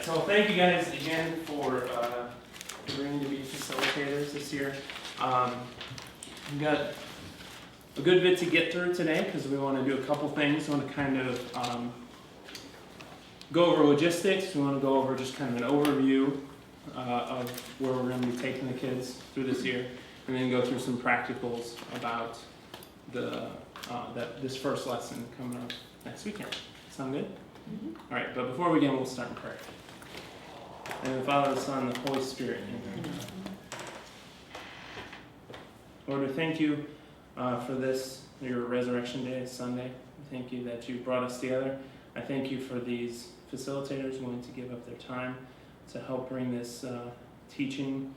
right, so thank you guys again for agreeing to be facilitators this year. We've got a good bit to get through today because we want to do a couple things. We want to kind of go over logistics. We want to go over just kind of an overview of where we're going to be taking the kids through this year, and then go through some practicals about this first lesson coming up next weekend. Sound good? Mm-hmm. All right, but before we begin, we'll start in prayer. And the Father, the Son, and the Holy Spirit. Amen. Lord, we thank you for this, your Resurrection Day, Sunday. We thank you that you brought us together. I thank you for these facilitators willing to give up their time to help bring this teaching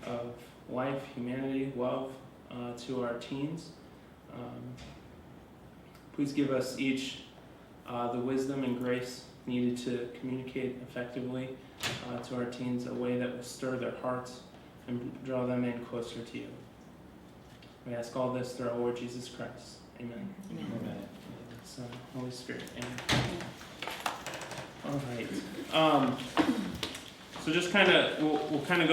of life, humanity, love to our teens. Please give us each the wisdom and grace needed to communicate effectively to our teens, a way that will stir their hearts and draw them in closer to you. We ask all this through our Lord Jesus Christ. Amen. Amen. Amen. Son, Holy Spirit. Amen. All right. So just kind of, we'll kind of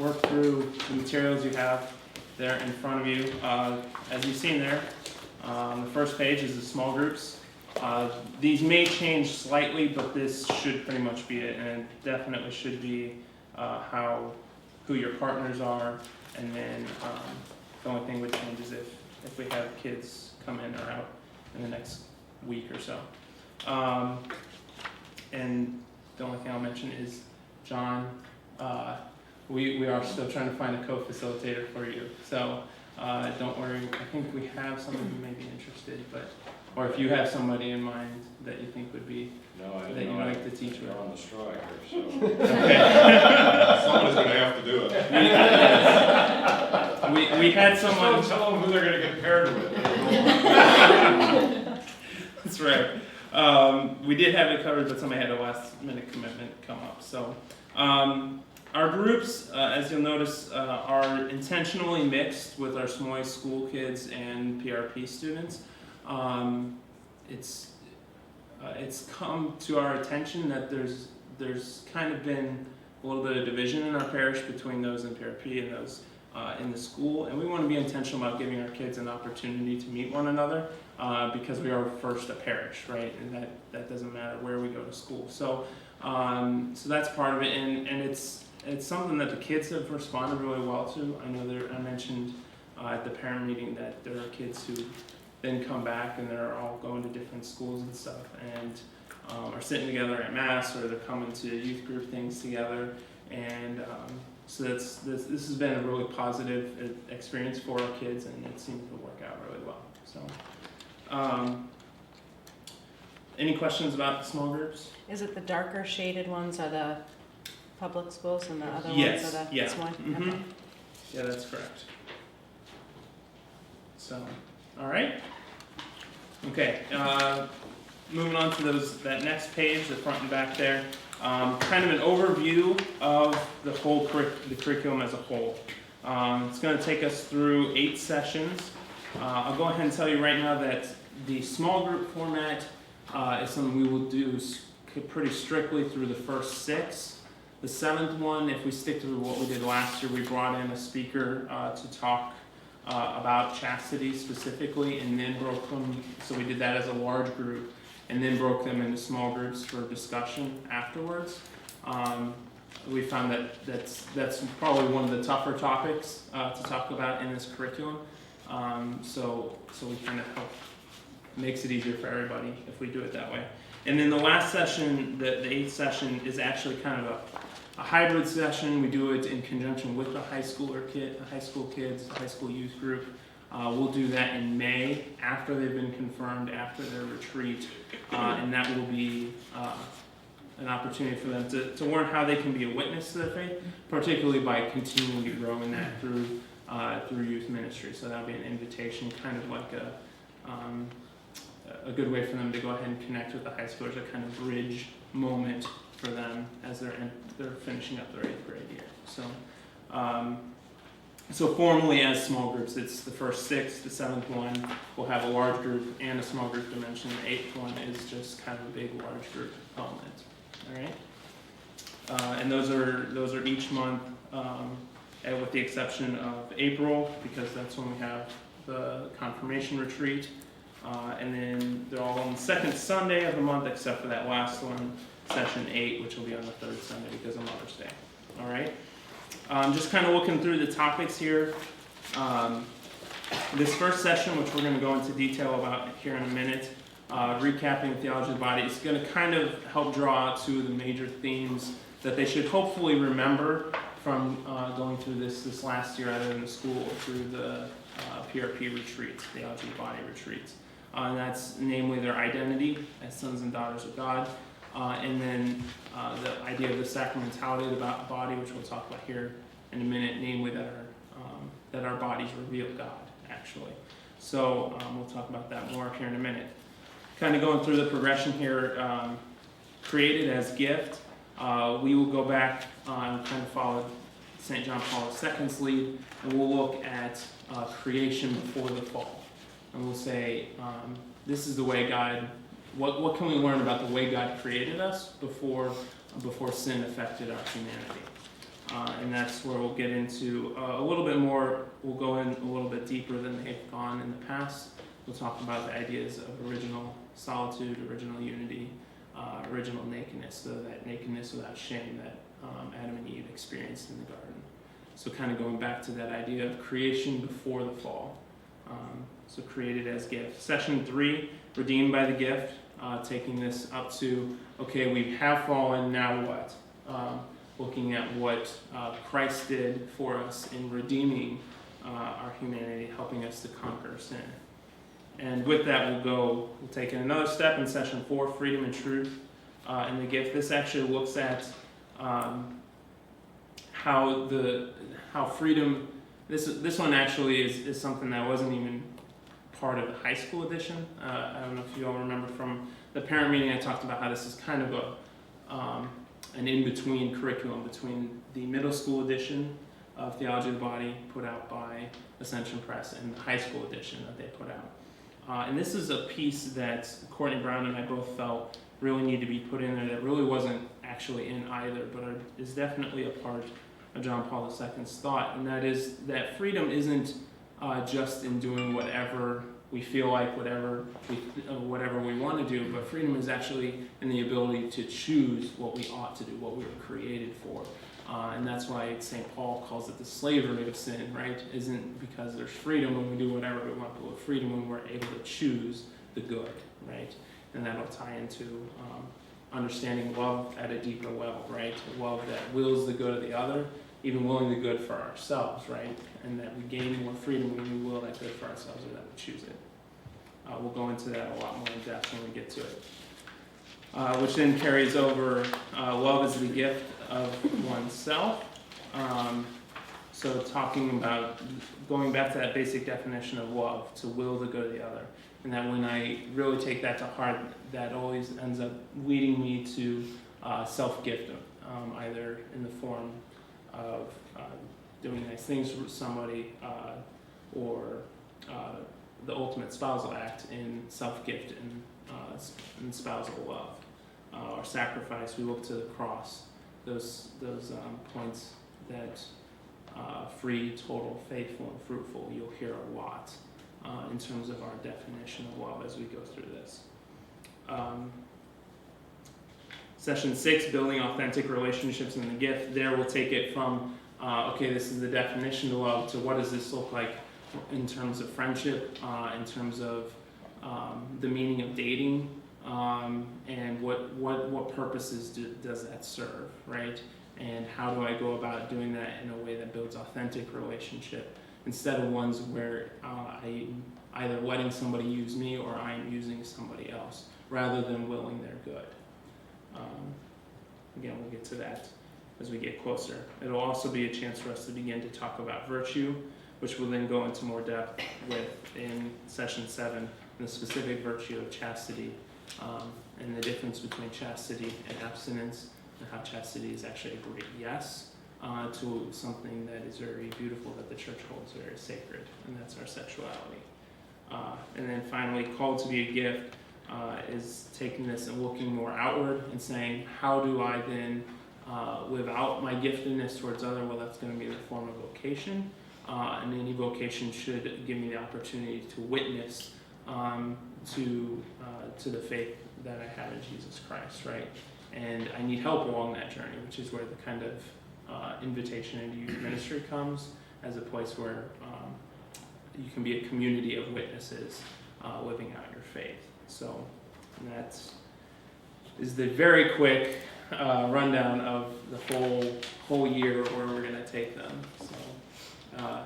work through the materials you have there in front of you. As you've seen there, on the first page is the small groups. These may change slightly, but this should pretty much be it, and it definitely should be who your partners are, and then the only thing would change is if we have kids come in or out in the next week or so. And the only thing I'll mention is John, we are still trying to find a co-facilitator for you, so don't worry. I think we have someone who may be interested, or if you have somebody in mind that you think would be that you'd like to teach with. On the strike here, so okay. someone's going to have to do it. We had someone. Tell them who they're going to get paired with. That's right. We did have it covered, but somebody had a last-minute commitment come up. So our groups, as you'll notice, are intentionally mixed with our SMOY school kids and PRP students. It's come to our attention that there's kind of been a little bit of division in our parish between those in PRP and those in the school, and we want to be intentional about giving our kids an opportunity to meet one another because we are first a parish, right? And that doesn't matter where we go to school. So that's part of it, and it's something that the kids have responded really well to. I know I mentioned at the parent meeting that there are kids who then come back and they're all going to different schools and stuff, and are sitting together at Mass, or they're coming to youth group things together, and so this has been a really positive experience for our kids, and it seems to work out really well. So, any questions about the small groups? Is it the darker shaded ones are the public schools, and the other Yes, ones are the yeah. SMOY? Mm-hmm. Okay. Yeah, that's correct. So, all right. Okay, moving on to that next page, the front and back there. Kind of an overview of the curriculum as a whole. It's going to take us through 8 sessions. I'll go ahead and tell you right now that the small group format is something we will do pretty strictly through the first 6. The 7th one, if we stick to what we did last year, we brought in a speaker to talk about chastity specifically, and then broke them, so we did that as a large group, and then broke them into small groups for discussion afterwards. We found that that's probably one of the tougher topics to talk about in this curriculum, so we kind of help, makes it easier for everybody if we do it that way. And then the last session, the 8th session, is actually kind of a hybrid session. We do it in conjunction with the high school kids, the high school youth group. We'll do that in May after they've been confirmed, after their retreat, and that will be an opportunity for them to learn how they can be a witness to their faith, particularly by continuing to grow in that through youth ministry. So that'll be an invitation, kind of like a good way for them to go ahead and connect with the high schoolers, a kind of bridge moment for them as they're finishing up their 8th grade year. So formally as small groups, it's the first 6, the 7th one will have a large group and a small group dimension. The 8th one is just kind of a big large group element. All right. And those are each month, and with the exception of April, because that's when we have the confirmation retreat. And then they're all on the second Sunday of the month, except for that last one, session 8, which will be on the third Sunday because of Mother's Day. All right. Just kind of looking through the topics here. This first session, which we're going to go into detail about here in a minute, recapping theology of the body, is going to kind of help draw out two of the major themes that they should hopefully remember from going through this last year, either in the school or through the PRP retreats, theology of the body retreats. And that's namely their identity as sons and daughters of God, and then the idea of the sacramentality of the body, which we'll talk about here in a minute, namely that our bodies reveal God, actually. So we'll talk about that more here in a minute. Kind of going through the progression here, created as gift. We will go back and kind of follow St. John Paul II's lead, and we'll look at creation before the fall. And we'll say, this is the way God, what can we learn about the way God created us before sin affected our humanity? And that's where we'll get into a little bit more, we'll go in a little bit deeper than they've gone in the past. We'll talk about the ideas of original solitude, original unity, original nakedness, so that nakedness without shame that Adam and Eve experienced in the garden. So kind of going back to that idea of creation before the fall. So created as gift. Session 3, redeemed by the gift, taking this up to, okay, we have fallen, now what? Looking at what Christ did for us in redeeming our humanity, helping us to conquer sin. And with that, we'll take another step in session 4, freedom and truth in the gift. This actually looks at how freedom. This one actually is something that wasn't even part of the high school edition. I don't know if you all remember from the parent meeting. I talked about how this is kind of an in-between curriculum between the middle school edition of Theology of the Body put out by Ascension Press and the high school edition that they put out. And this is a piece that Courtney Brown and I both felt really needed to be put in there that really wasn't actually in either, but is definitely a part of John Paul II's thought, and that is that freedom isn't just in doing whatever we feel like, whatever we want to do, but freedom is actually in the ability to choose what we ought to do, what we were created for. And that's why St. Paul calls it the slavery of sin, right? Isn't because there's freedom when we do whatever we want, but freedom when we're able to choose the good, right? And that'll tie into understanding love at a deeper level, right? Love that wills the good of the other, even willing the good for ourselves, right? And that we gain more freedom when we will that good for ourselves or that we choose it. We'll go into that a lot more in depth when we get to it. Which then carries over love is the gift of oneself. So talking about going back to that basic definition of love, to will the good of the other. And that when I really take that to heart, that always ends up leading me to self-gift, either in the form of doing nice things for somebody or the ultimate spousal act in self-gift and spousal love. Or sacrifice, we look to the cross, those points that free, total, faithful, and fruitful, you'll hear a lot in terms of our definition of love as we go through this. Session 6, building authentic relationships in the gift. There we'll take it from, okay, this is the definition of love, to what does this look like in terms of friendship, in terms of the meaning of dating, and what purposes does that serve, right? And how do I go about doing that in a way that builds authentic relationship instead of ones where I'm either letting somebody use me or I'm using somebody else rather than willing their good. Again, we'll get to that as we get closer. It'll also be a chance for us to begin to talk about virtue, which we'll then go into more depth with in session 7, the specific virtue of chastity, and the difference between chastity and abstinence, and how chastity is actually a great yes to something that is very beautiful that the church holds very sacred, and that's our sexuality. And then finally, called to be a gift is taking this and looking more outward and saying, how do I then live out my giftedness towards other, well, that's going to be in the form of vocation. And any vocation should give me the opportunity to witness to the faith that I have in Jesus Christ, right? And I need help along that journey, which is where the kind of invitation into youth ministry comes as a place where you can be a community of witnesses living out your faith. So that is the very quick rundown of the whole year where we're going to take them. So,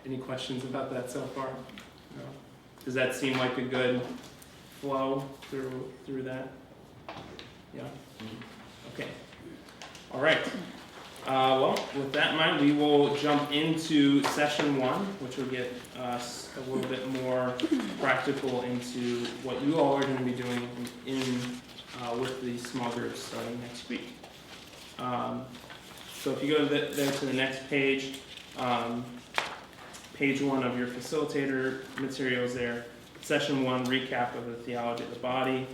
any questions about that so far? No? Does that seem like a good flow through that? Yeah? Okay. All right. Well, with that in mind, we will jump into session 1, which will get us a little bit more practical into what you all are going to be doing with the small groups starting next week. So if you go there to the next page, page 1 of your facilitator materials there, session 1, recap of the theology of the body.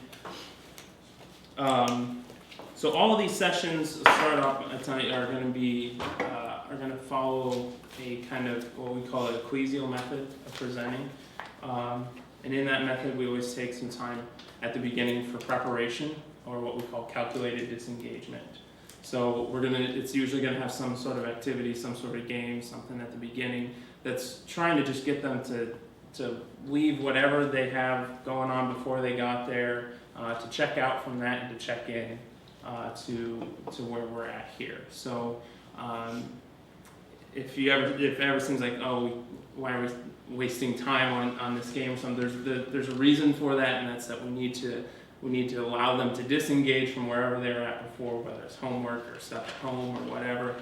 So all of these sessions start off tonight are going to follow a kind of what we call an ecclesial method of presenting, and in that method we always take some time at the beginning for preparation, or what we call calculated disengagement. So it's usually going to have some sort of activity, some sort of game, something at the beginning that's trying to just get them to leave whatever they have going on before they got there, to check out from that and to check in to where we're at here. So if it ever seems like, oh, why are we wasting time on this game or something, there's a reason for that, and that's that we need to allow them to disengage from wherever they were at before, whether it's homework or stuff at home or whatever,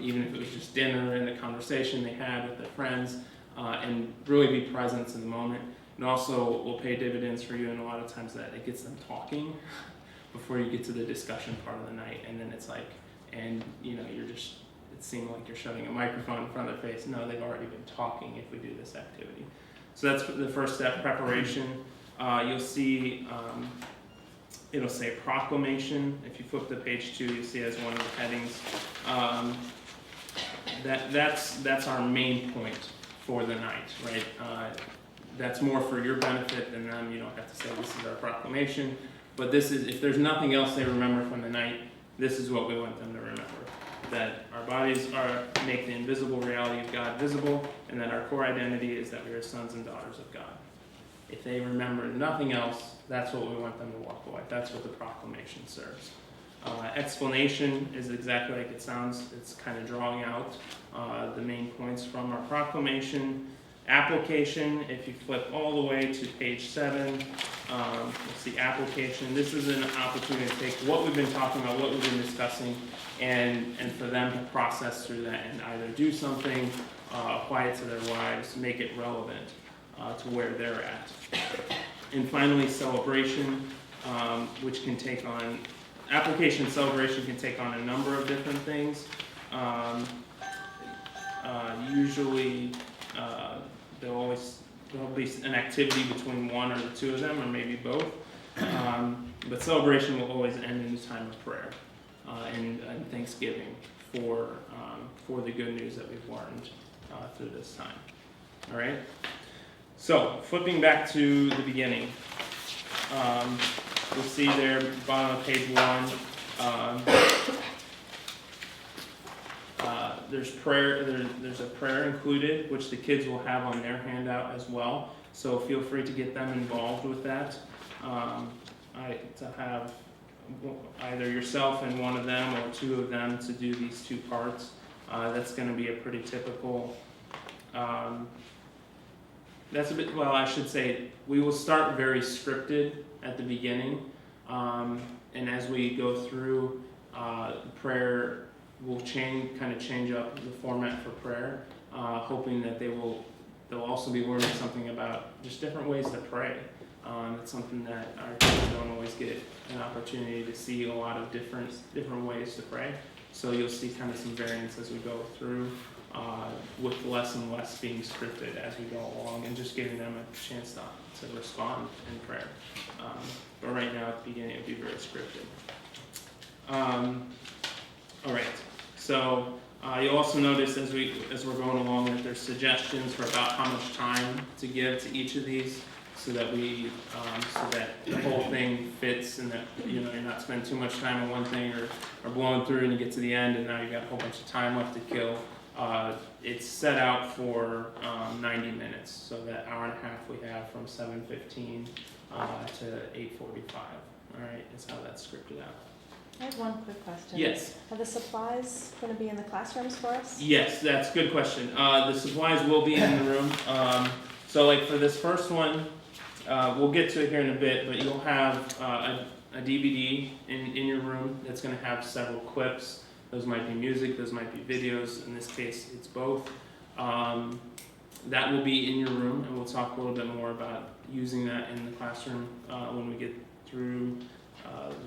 even if it was just dinner and the conversation they had with their friends, and really be present in the moment. And also will pay dividends for you, and a lot of times that it gets them talking before you get to the discussion part of the night, and then it's like, and it seemed like you're shoving a microphone in front of their face. No, they've already been talking if we do this activity. So that's the first step, preparation. You'll see, it'll say proclamation. If you flip to page 2, you'll see it as one of the headings. That's our main point for the night, right? That's more for your benefit than them. You don't have to say this is our proclamation. But this is, if there's nothing else they remember from the night, this is what we want them to remember. That our bodies make the invisible reality of God visible, and that our core identity is that we are sons and daughters of God. If they remember nothing else, that's what we want them to walk away. That's what the proclamation serves. Explanation is exactly like it sounds. It's kind of drawing out the main points from our proclamation. Application, if you flip all the way to page 7, you'll see application. This is an opportunity to take what we've been talking about, what we've been discussing, and for them to process through that and either do something, apply it to their lives, make it relevant to where they're at. And finally, celebration, which can take on, application and celebration can take on a number of different things. Usually, there'll be an activity between one or the two of them, or maybe both. But celebration will always end in a time of prayer and thanksgiving for the good news that we've learned through this time. All right. So flipping back to the beginning, you'll see there, bottom of page 1. There's prayer. There's a prayer included, which the kids will have on their handout as well. So feel free to get them involved with that. To have either yourself and one of them, or two of them, to do these two parts. That's going to be a pretty typical. That's a bit. Well, I should say we will start very scripted at the beginning, and as we go through prayer. We'll change up the format for prayer, hoping that they'll also be learning something about just different ways to pray. It's something that our kids don't always get an opportunity to see, a lot of different ways to pray. So you'll see kind of some variance as we go through, with less and less being scripted as we go along, and just giving them a chance to respond in prayer. But right now at the beginning it would be very scripted. All right, so you'll also notice as we're going along that there's suggestions for about how much time to give to each of these, so that so that the whole thing fits, and that you're not spending too much time on one thing or blowing through and you get to the end and now you've got a whole bunch of time left to kill. It's set out for 90 minutes, so that hour and a half we have from 7:15 to 8:45. All right, is how that's scripted out. I have one quick question. Yes. Are the supplies going to be in the classrooms for us? Yes, that's a good question. The supplies will be in the room. So like for this first one, we'll get to it here in a bit, but you'll have a DVD in your room that's going to have several clips. Those might be music, those might be videos. In this case, it's both. That will be in your room, and we'll talk a little bit more about using that in the classroom when we get through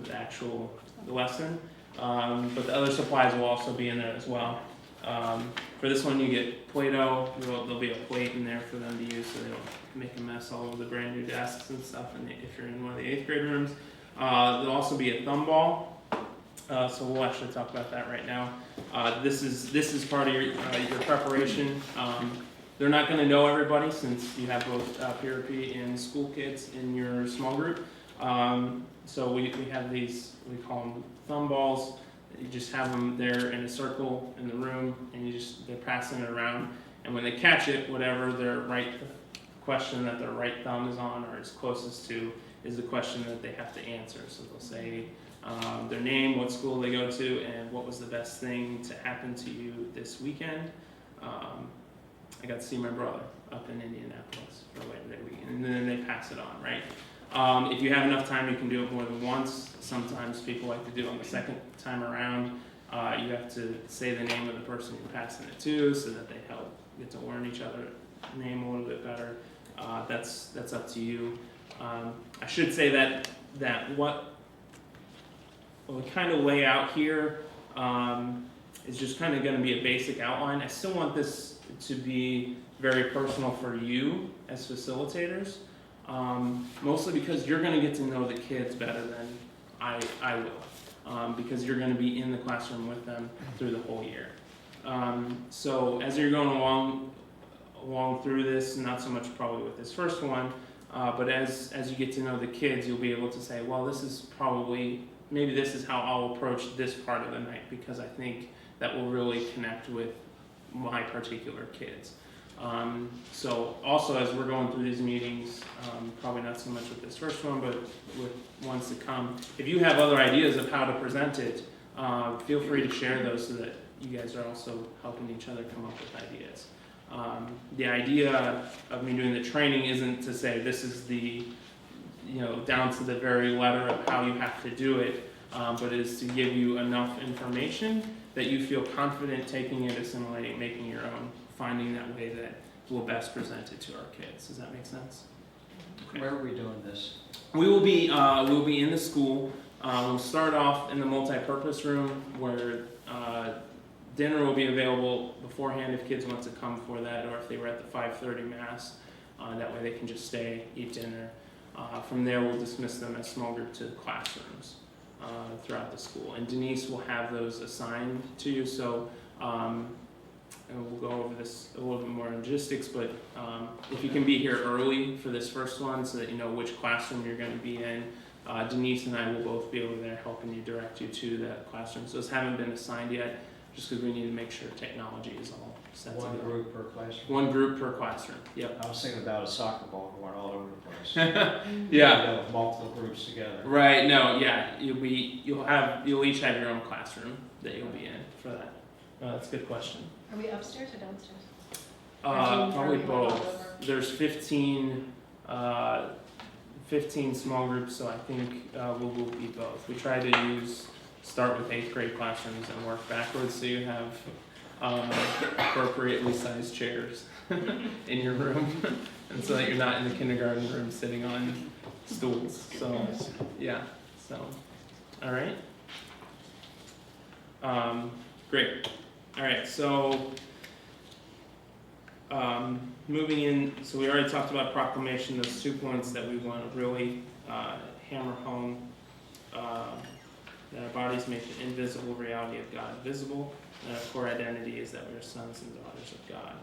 the actual lesson. But the other supplies will also be in there as well. For this one, you get Play-Doh. There'll be a plate in there for them to use so they don't make a mess all over the brand new desks and stuff. And if you're in one of the 8th grade rooms, there'll also be a thumb ball. So we'll actually talk about that right now. This is part of your preparation. They're not going to know everybody since you have both PRP and school kids in your small group. So we have these, we call them thumb balls. You just have them there in a circle in the room, and they're passing it around. And when they catch it, whatever their right question that their right thumb is on or is closest to is the question that they have to answer. So they'll say their name, what school they go to, and what was the best thing to happen to you this weekend. I got to see my brother up in Indianapolis for Labor Day weekend, and then they pass it on, right? If you have enough time, you can do it more than once. Sometimes people like to do it on the second time around. You have to say the name of the person you're passing it to so that they get to learn each other's name a little bit better. That's up to you. I should say that what we kind of lay out here is just kind of going to be a basic outline. I still want this to be very personal for you as facilitators. Mostly because you're going to get to know the kids better than I will, because you're going to be in the classroom with them through the whole year. So as you're going along through this, not so much probably with this first one, but as you get to know the kids, you'll be able to say, well, maybe this is how I'll approach this part of the night, because I think that will really connect with my particular kids. So also as we're going through these meetings, probably not so much with this first one, but with ones to come, if you have other ideas of how to present it, feel free to share those so that you guys are also helping each other come up with ideas. The idea of me doing the training isn't to say this is down to the very letter of how you have to do it, but is to give you enough information that you feel confident taking it, assimilating, making your own, finding that way that will best present it to our kids. Does that make sense? Okay. Where are we doing this? We'll be in the school. We'll start off in the multi-purpose room where dinner will be available beforehand if kids want to come for that, or if they were at the 5:30 mass. That way they can just stay, eat dinner. From there, we'll dismiss them as small group to the classrooms throughout the school. And Denise will have those assigned to you. So. And we'll go over this a little bit more in logistics, but if you can be here early for this first one so that you know which classroom you're going to be in, Denise and I will both be over there helping you, direct you to that classroom. So those haven't been assigned yet, just because we need to make sure technology is all set One together. group per classroom? One group per classroom, yep. I was thinking about a soccer ball going all over the place. Yeah. With multiple groups together. Right, no, yeah, you'll each have your own classroom that you'll be in for that. That's a good question. Are we upstairs or downstairs? Probably Or we both. walk over? There's 15 small groups, so I think we'll be both. We try to start with 8th grade classrooms and work backwards, so you have appropriately sized chairs in your room, and so that you're not in the kindergarten room sitting on stools. So, yeah. So, all right. Great. All right. So. Moving in, so we already talked about proclamation, those 2 points that we want to really hammer home that our bodies make the invisible reality of God visible, and our core identity is that we are sons and daughters of God.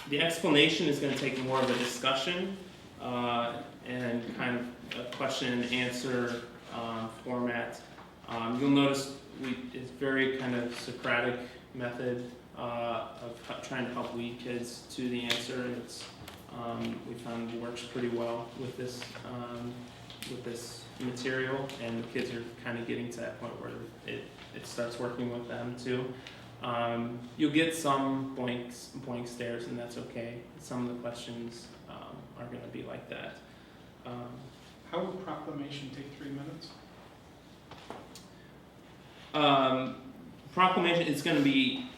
The explanation is going to take more of a discussion and kind of a question and answer format. You'll notice it's very kind of Socratic method of trying to help lead kids to the answer. It's we found it works pretty well with this material, and the kids are kind of getting to that point where it starts working with them too. You'll get some blank stares, and that's okay. Some of the questions are going to be like that. How would proclamation take 3 minutes? Proclamation is going to be,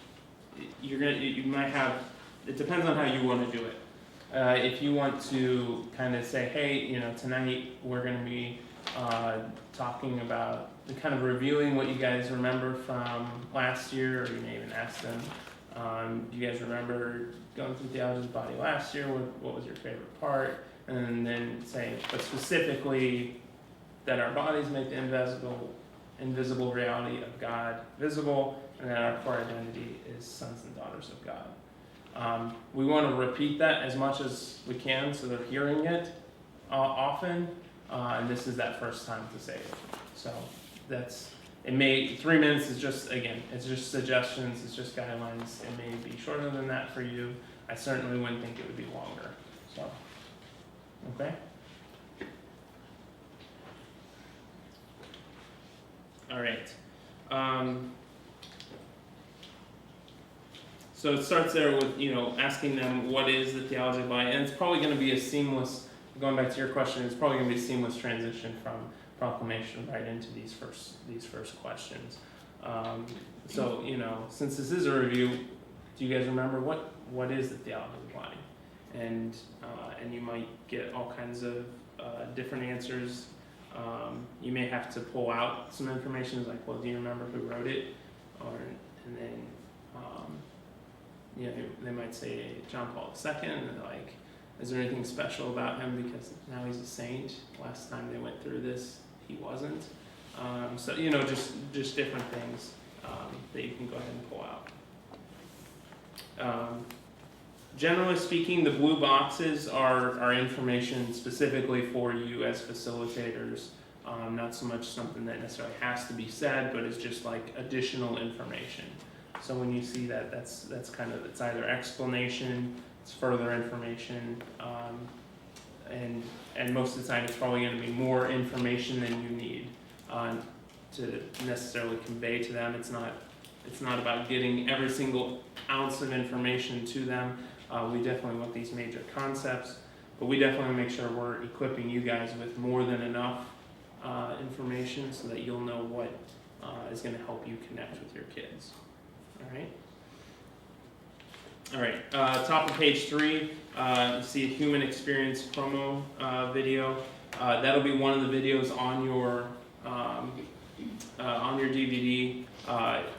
you might have, it depends on how you want to do it. If you want to kind of say, hey, tonight we're going to be talking about, kind of reviewing what you guys remember from last year, or you may even ask them, do you guys remember going through theology of the body last year? What was your favorite part? And then say, but specifically that our bodies make the invisible reality of God visible, and that our core identity is sons and daughters of God. We want to repeat that as much as we can so they're hearing it often, and this is that first time to say it. So 3 minutes is just, again, it's just suggestions, it's just guidelines. It may be shorter than that for you. I certainly wouldn't think it would be longer. So, okay? All right. So it starts there with, asking them what is the theology of the body, and it's probably going to be a seamless, going back to your question, it's probably going to be a seamless transition from proclamation right into these first questions. So, since this is a review, do you guys remember what is the theology of the body? And you might get all kinds of different answers. You may have to pull out some information, like, well, do you remember who wrote it? And then they might say John Paul II, and they're like, is there anything special about him because now he's a saint? Last time they went through this, he wasn't. So just different things that you can go ahead and pull out. Generally speaking, the blue boxes are information specifically for you as facilitators. Not so much something that necessarily has to be said, but it's just like additional information. So when you see that, that's kind of, it's either explanation, it's further information, and most of the time it's probably going to be more information than you need to necessarily convey to them. It's not about getting every single ounce of information to them. We definitely want these major concepts, but we definitely make sure we're equipping you guys with more than enough information so that you'll know what is going to help you connect with your kids. All right. Top of page 3, you see a human experience promo video. That'll be one of the videos on your DVD.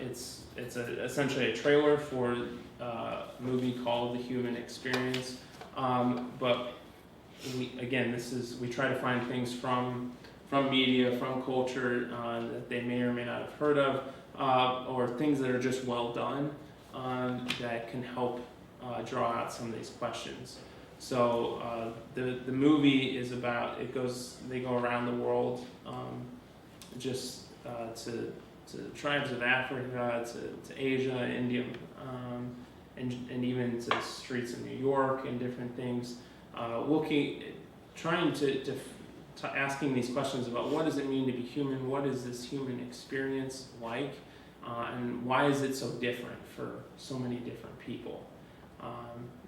It's essentially a trailer for a movie called The Human Experience. But we try to find things from media, from culture that they may or may not have heard of, or things that are just well done that can help draw out some of these questions. So the movie is about, they go around the world to the tribes of Africa, to Asia, India, and even to the streets of New York and different things, trying to asking these questions about what does it mean to be human, what is this human experience like, and why is it so different for so many different people.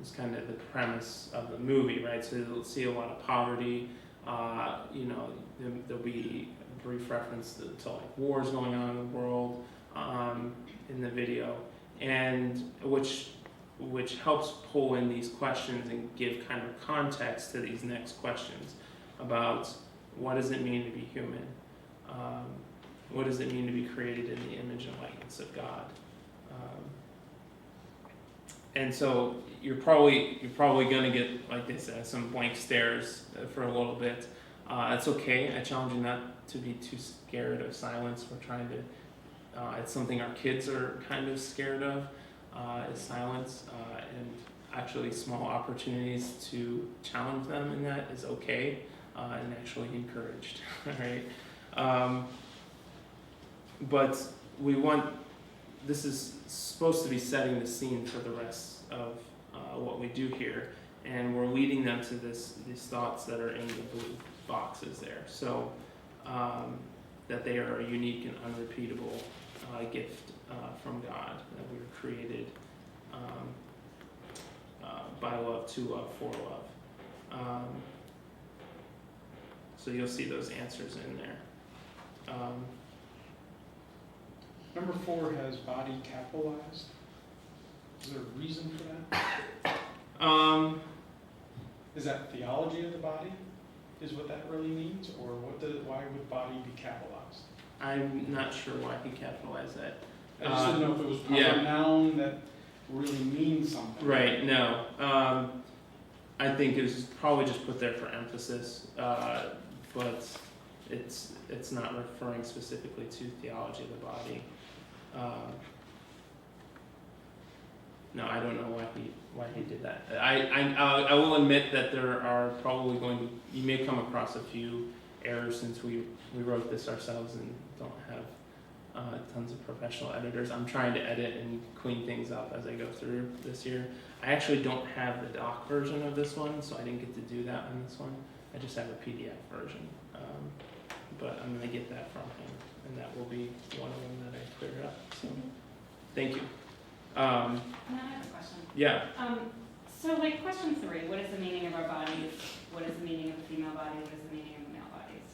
It's kind of the premise of the movie, right? So you'll see a lot of poverty, there'll be a brief reference to like wars going on in the world in the video, and which helps pull in these questions and give kind of context to these next questions about what does it mean to be human, what does it mean to be created in the image and likeness of God, and so you're probably going to get, like they said, some blank stares for a little bit, It's okay. I challenge you not to be too scared of silence. We're trying to. It's something our kids are kind of scared of, is silence, and actually small opportunities to challenge them in that is okay, and actually encouraged. All right. But we want. This is supposed to be setting the scene for the rest of what we do here, and we're leading them to these thoughts that are in the blue boxes there. So that they are a unique and unrepeatable gift from God, that we were created by love, to love, for love. So you'll see those answers in there. Number 4 has body capitalized. Is there a reason for that? Is that theology of the body? Is what that really means? Or why would body be capitalized? I'm not sure why he capitalized that. I just didn't know if it was a noun that really means something. Right, no. I think it was probably just put there for emphasis, but it's not referring specifically to theology of the body. No, I don't know why he did that. I will admit that there are probably you may come across a few errors since we wrote this ourselves and don't have tons of professional editors. I'm trying to edit and clean things up as I go through this year. I actually don't have the doc version of this one, so I didn't get to do that on this one. I just have a PDF version, but I'm going to get that from him, and that will be one of them that I clear up. So, thank you. Now I have a question. Yeah. So like question 3, what is the meaning of our bodies? What is the meaning of a female body? What is the meaning of male bodies?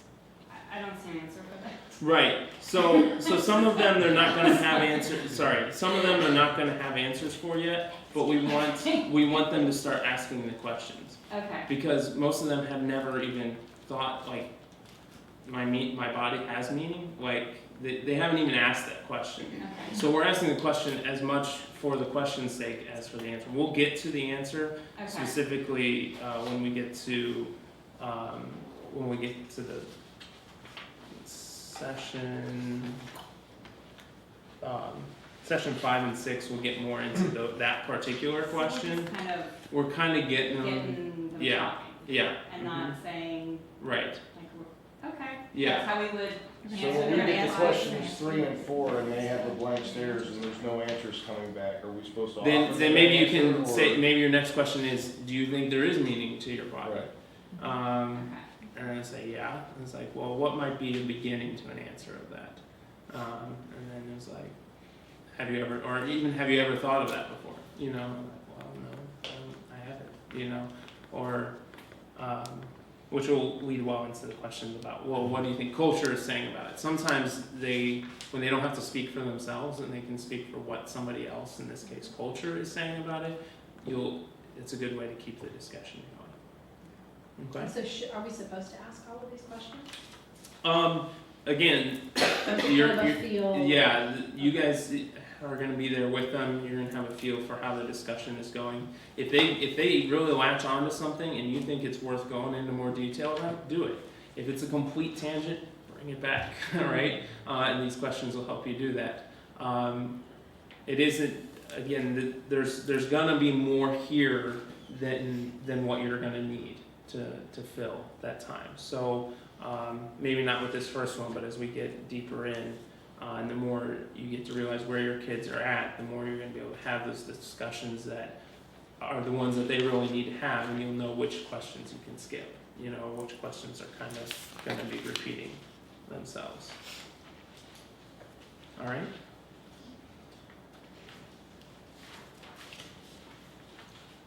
I don't see an answer for that. Right. So some of them they're not going to have answers. Sorry, some of them are not going to have answers for yet. But we want them to start asking the questions. Okay. Because most of them have never even thought like my body has meaning. Like they haven't even asked that question. Okay. So we're asking the question as much for the question's sake as for the answer. We'll get to the answer specifically when we get to the session 5 and 6. We'll get more into that particular question. We're kind of getting them. them Yeah. talking. Yeah. And not saying Right. like okay. Yeah. That's how we would So when we get to questions 3 and 4 and they have the blank stares and there's no answers coming back, are we supposed to offer Then them maybe you an can answer, say, or- maybe your next question is, do you think there is meaning to your body? Right. Okay. And I say, yeah. And it's like, well, what might be the beginning to an answer of that? And then it's like, have you ever thought of that before? You know, I'm like, well, no, I haven't, you know, or, which will lead well into the questions about, well, what do you think culture is saying about it? Sometimes when they don't have to speak for themselves and they can speak for what somebody else, in this case culture, is saying about it, it's a good way to keep the discussion going. Okay? So are we supposed to ask all of these questions? Again, you guys are going to be there with them. You're going to have a feel for how the discussion is going. If they really latch onto something and you think it's worth going into more detail about, do it. If it's a complete tangent, bring it back. All right, and these questions will help you do that. It isn't. Again, there's going to be more here than what you're going to need to fill that time. So. Maybe not with this first one, but as we get deeper in, and the more you get to realize where your kids are at, the more you're going to be able to have those discussions that are the ones that they really need to have, and you'll know which questions you can skip, you know, which questions are kind of going to be repeating themselves. All right?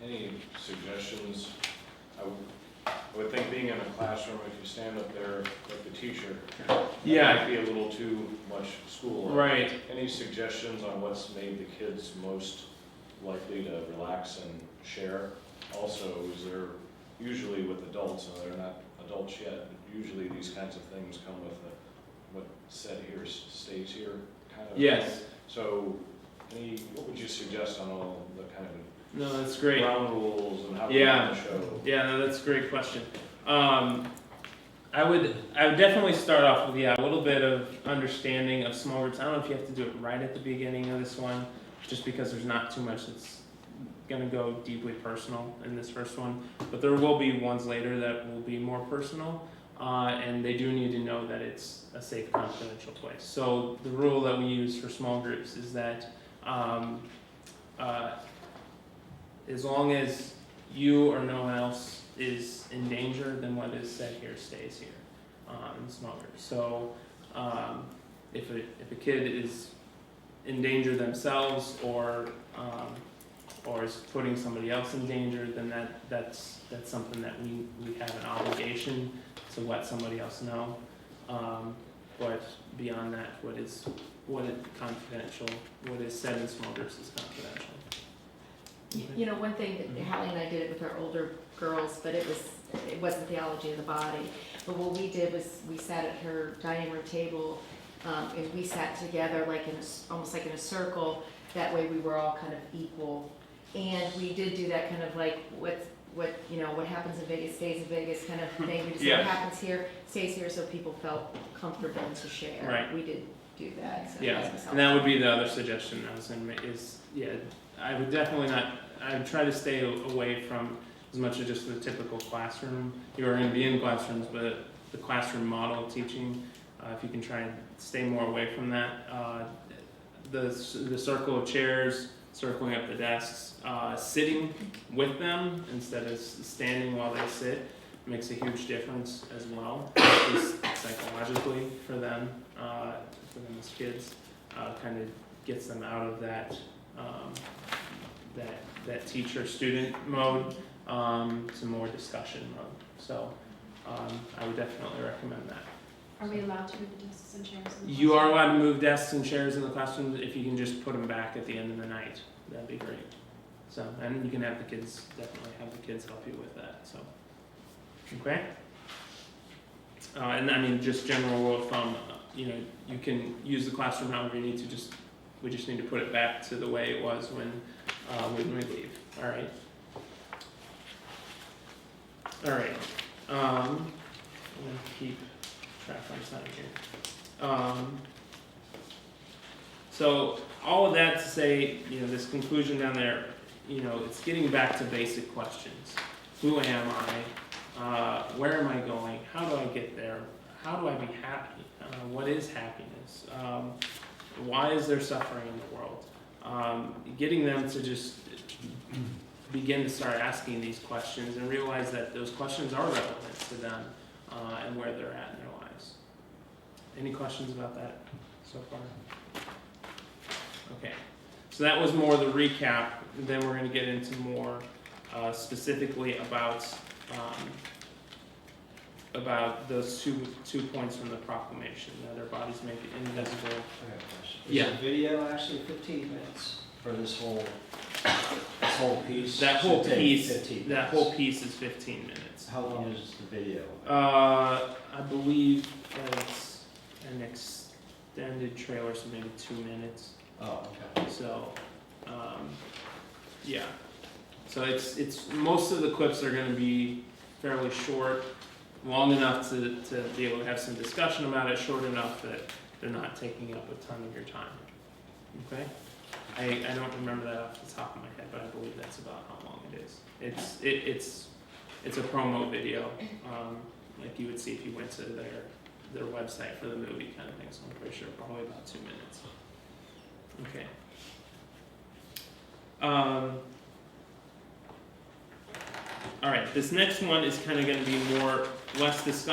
Any suggestions? I would think being in a classroom, if you stand up there like the teacher, Yeah. might be a little too much school. Right. Any suggestions on what's made the kids most likely to relax and share? Also, is there, usually with adults, and they're not adults yet, but usually these kinds of things come with what said here stays here kind of Yes. thing. So, what would you suggest on all the kind of No, that's great. ground rules and how we Yeah. run the show? Yeah, no, that's a great question. I would definitely start off with a little bit of understanding of small groups. I don't know if you have to do it right at the beginning of this one, just because there's not too much that's going to go deeply personal in this first one. But there will be ones later that will be more personal, and they do need to know that it's a safe, confidential place. So the rule that we use for small groups is that as long as you or no one else is in danger, then what is said here stays here in small groups. So if a kid is in danger themselves or is putting somebody else in danger, then that's something that we have an obligation to let somebody else know. But beyond that, what is confidential, what is said in small groups is confidential. You know, one thing that Hallie and I did it with our older girls, but it wasn't theology of the body. But what we did was we sat at her dining room table, and we sat together like almost like in a circle. That way we were all kind of equal. And we did do that kind of like what happens in Vegas stays in Vegas kind of thing. We just Yeah. what happens here stays here, so people felt comfortable to share. Right. We did do that. So Yeah, that was and that would be the other suggestion I was going to make is, I would definitely not, I would try to stay away from as much of just the typical classroom. You are going to be in classrooms, but the classroom model of teaching, if you can try and stay more away from that. The circle of chairs, circling up the desks, sitting with them instead of standing while they sit makes a huge difference as well, at least psychologically for them as kids. Kind of gets them out of that teacher-student mode to more discussion mode. So I would definitely recommend that. Are we allowed to move the desks and chairs? In the You are classroom? allowed to move desks and chairs in the classroom if you can just put them back at the end of the night. That'd be great. So, and you can have the kids, definitely have the kids help you with that, so. Okay? And I mean, just general rule of thumb, you can use the classroom however you need to, we just need to put it back to the way it was when we leave, all right? All right, I'm gonna keep track on this out here. So all of that to say, this conclusion down there, it's getting back to basic questions. Who am I? Where am I going? How do I get there? How do I be happy? What is happiness? Why is there suffering in the world? Getting them to just begin to start asking these questions and realize that those questions are relevant to them and where they're at in their lives. Any questions about that so far? Okay, so that was more the recap. Then we're going to get into more specifically about those two points from the proclamation, that our bodies make it invisible. I got a question. Yeah. Is the video actually 15 minutes for this whole piece? That whole should take piece, 15 that minutes. whole piece is 15 minutes. How long is the video? I believe it's an extended trailer, so maybe 2 minutes. Oh, okay. So, yeah. So it's most of the clips are going to be fairly short, long enough to be able to have some discussion about it, short enough that they're not taking up a ton of your time. Okay? I don't remember that off the top of my head, but I believe that's about how long it is. It's a promo video, like you would see if you went to their website for the movie kind of thing. So I'm pretty sure probably about 2 minutes. Okay. All right. This next one is kind of going to be less just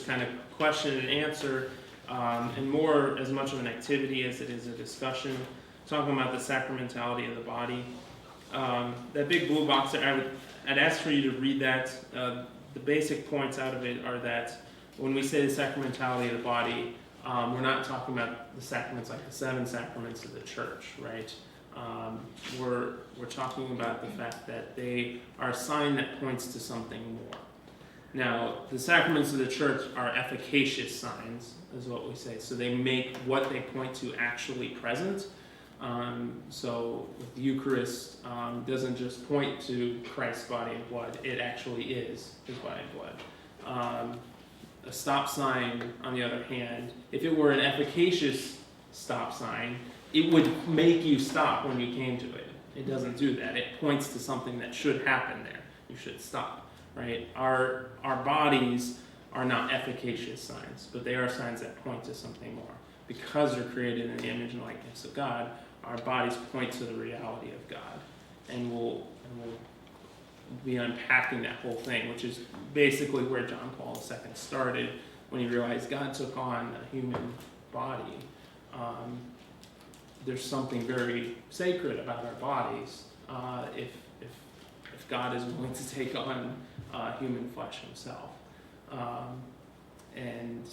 kind of question and answer, and more as much of an activity as it is a discussion. Talking about the sacramentality of the body. That big blue box there, I'd ask for you to read that. The basic points out of it are that when we say the sacramentality of the body, we're not talking about the sacraments like the 7 sacraments of the church, right? We're talking about the fact that they are a sign that points to something more. Now, the sacraments of the church are efficacious signs, is what we say. So they make what they point to actually present. So the Eucharist doesn't just point to Christ's body and blood, it actually is his body and blood. A stop sign, on the other hand, if it were an efficacious stop sign, it would make you stop when you came to it. It doesn't do that. It points to something that should happen there. You should stop, right? Our bodies are not efficacious signs, but they are signs that point to something more. Because they're created in the image and likeness of God, our bodies point to the reality of God. And we'll be unpacking that whole thing, which is basically where John Paul II started when he realized God took on a human body. There's something very sacred about our bodies if God is willing to take on human flesh himself. And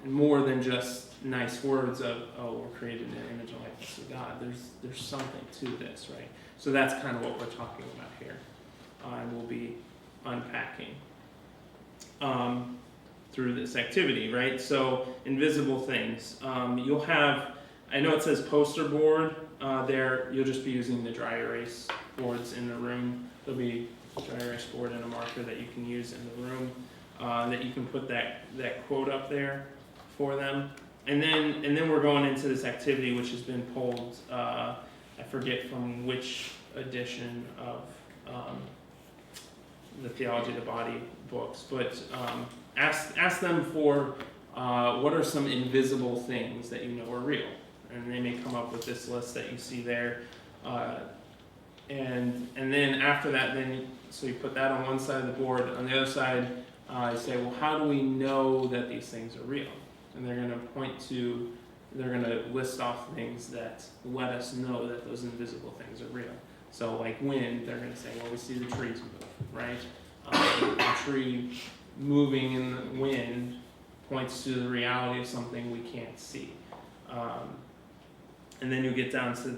more than just nice words of, oh, we're created in the image and likeness of God. There's something to this, right? So that's kind of what we're talking about here. And we'll be unpacking through this activity, right? So invisible things. You'll have, I know it says poster board there. You'll just be using the dry erase boards in the room. There'll be a dry erase board and a marker that you can use in the room that you can put that quote up there for them. And then we're going into this activity which has been pulled, I forget from which edition of the Theology of the Body books, but ask them for what are some invisible things that you know are real, and they may come up with this list that you see there, and then after that, so you put that on one side of the board. On the other side, you say, well, how do we know that these things are real? And they're going to list off things that let us know that those invisible things are real. So like wind, they're going to say, well, we see the trees move, right? The tree moving in the wind points to the reality of something we can't see. And then you get down to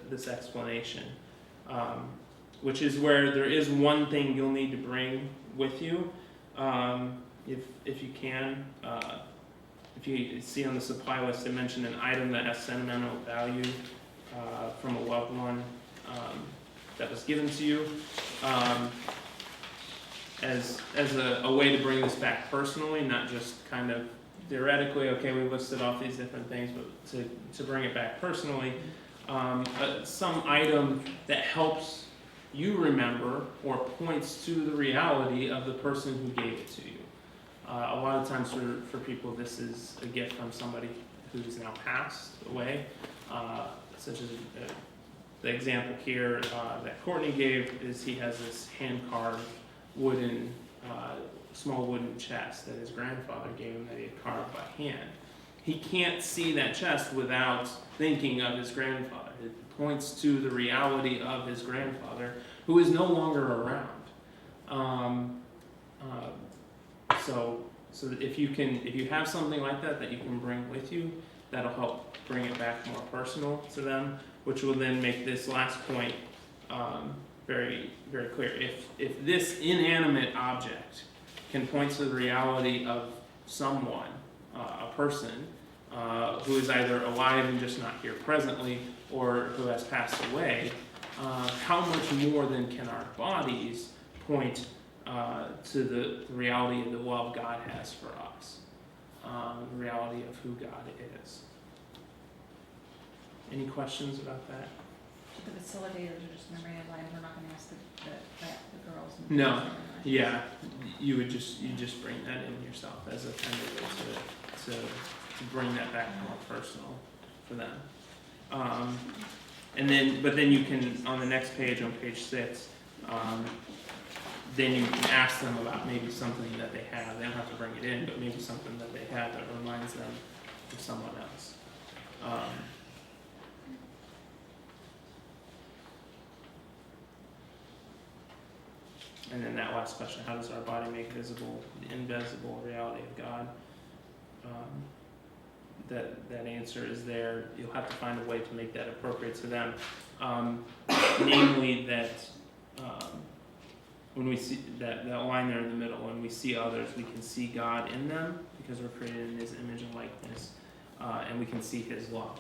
this explanation, which is where there is one thing you'll need to bring with you, if you can. If you see on the supply list, I mentioned an item that has sentimental value from a loved one that was given to you, as a way to bring this back personally, not just kind of theoretically, okay, we listed off these different things, but to bring it back personally. Some item that helps you remember or points to the reality of the person who gave it to you. A lot of times for people, this is a gift from somebody who's now passed away, such as the example here that Courtney gave is he has this hand-carved wooden, small wooden chest that his grandfather gave him that he had carved by hand. He can't see that chest without thinking of his grandfather. It points to the reality of his grandfather, who is no longer around. So that if you have something like that you can bring with you, that'll help bring it back more personal to them, which will then make this last point very, very clear. If this inanimate object can point to the reality of someone, a person, who is either alive and just not here presently, or who has passed away, how much more then can our bodies point to the reality of the love God has for us, the reality of who God is. Any questions about that? The facilitators are just going to realign. We're not going to ask the girls. And No. boys anymore. Yeah, you just bring that in yourself as a kind of way to bring that back more personal for them. But then you can, on the next page, on page 6, then you can ask them about maybe something that they have. They don't have to bring it in, but maybe something that they have that reminds them of someone else. And then that last question, how does our body make visible the invisible reality of God? That answer is there. You'll have to find a way to make that appropriate to them. Namely that when we see that line there in the middle, when we see others, we can see God in them because we're created in His image and likeness, and we can see His love.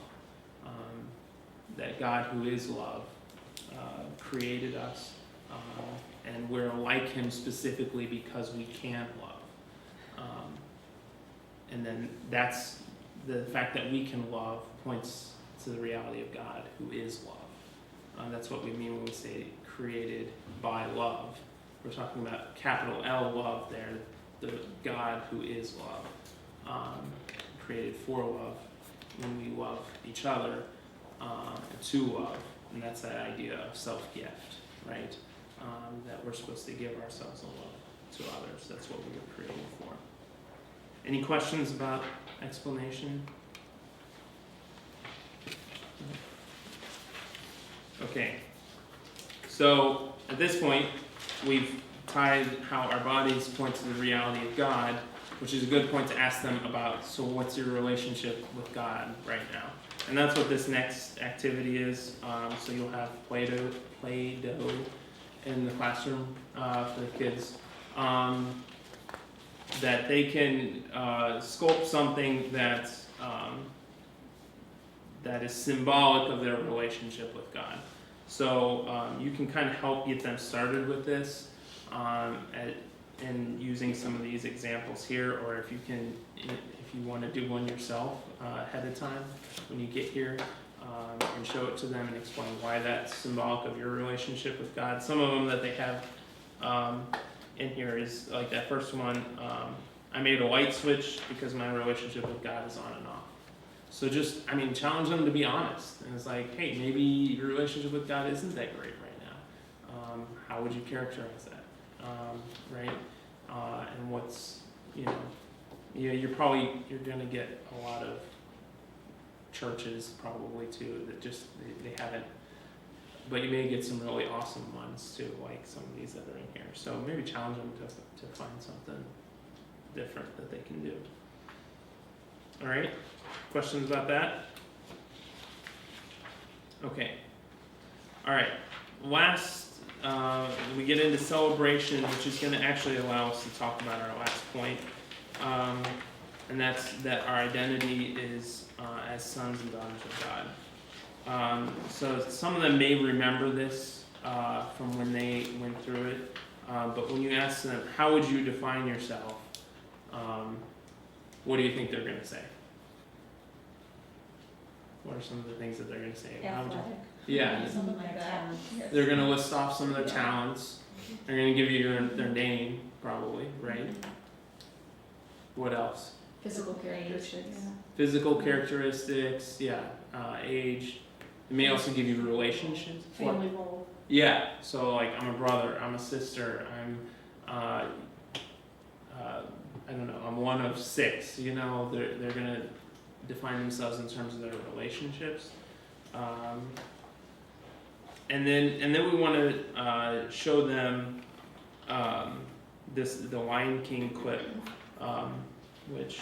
That God, who is love, created us, and we're like Him specifically because we can love. And then that's the fact that we can love points to the reality of God, who is love. That's what we mean when we say created by love. We're talking about capital L love there, the God who is love, created for love when we love each other and to love. And that's that idea of self-gift, right? That we're supposed to give ourselves in love to others. That's what we were created for. Any questions about explanation? Okay. So at this point, we've tied how our bodies point to the reality of God, which is a good point to ask them about, so what's your relationship with God right now? And that's what this next activity is. So you'll have Play-Doh in the classroom for the kids. That they can sculpt something that is symbolic of their relationship with God. So you can kind of help get them started with this and using some of these examples here, or if you want to do one yourself ahead of time when you get here, and show it to them and explain why that's symbolic of your relationship with God. Some of them that they have in here is like that first one, I made a light switch because my relationship with God is on and off. So just, challenge them to be honest. And it's like, hey, maybe your relationship with God isn't that great right now. How would you characterize that? Right? And what's, you're going to get a lot of churches probably too that just, they haven't, but you may get some really awesome ones too, like some of these that are in here. So maybe challenge them to find something different that they can do. All right, questions about that? Okay. All right, last, we get into celebration, which is going to actually allow us to talk about our last point. And that's that our identity is as sons and daughters of God. So some of them may remember this from when they went through it, but when you ask them, how would you define yourself, what do you think they're going to say? What are some of the things that they're going to say? Yeah, Something like that. they're going to list off some of their talents. They're going to give you their name, probably, right? What else? Physical characteristics. Physical characteristics, yeah. Age. It may also give you relationships. Family role. Yeah. So like, I'm a brother. I'm a sister. I don't know. I'm one of 6. They're gonna define themselves in terms of their relationships. And then we want to show them the Lion King clip. Which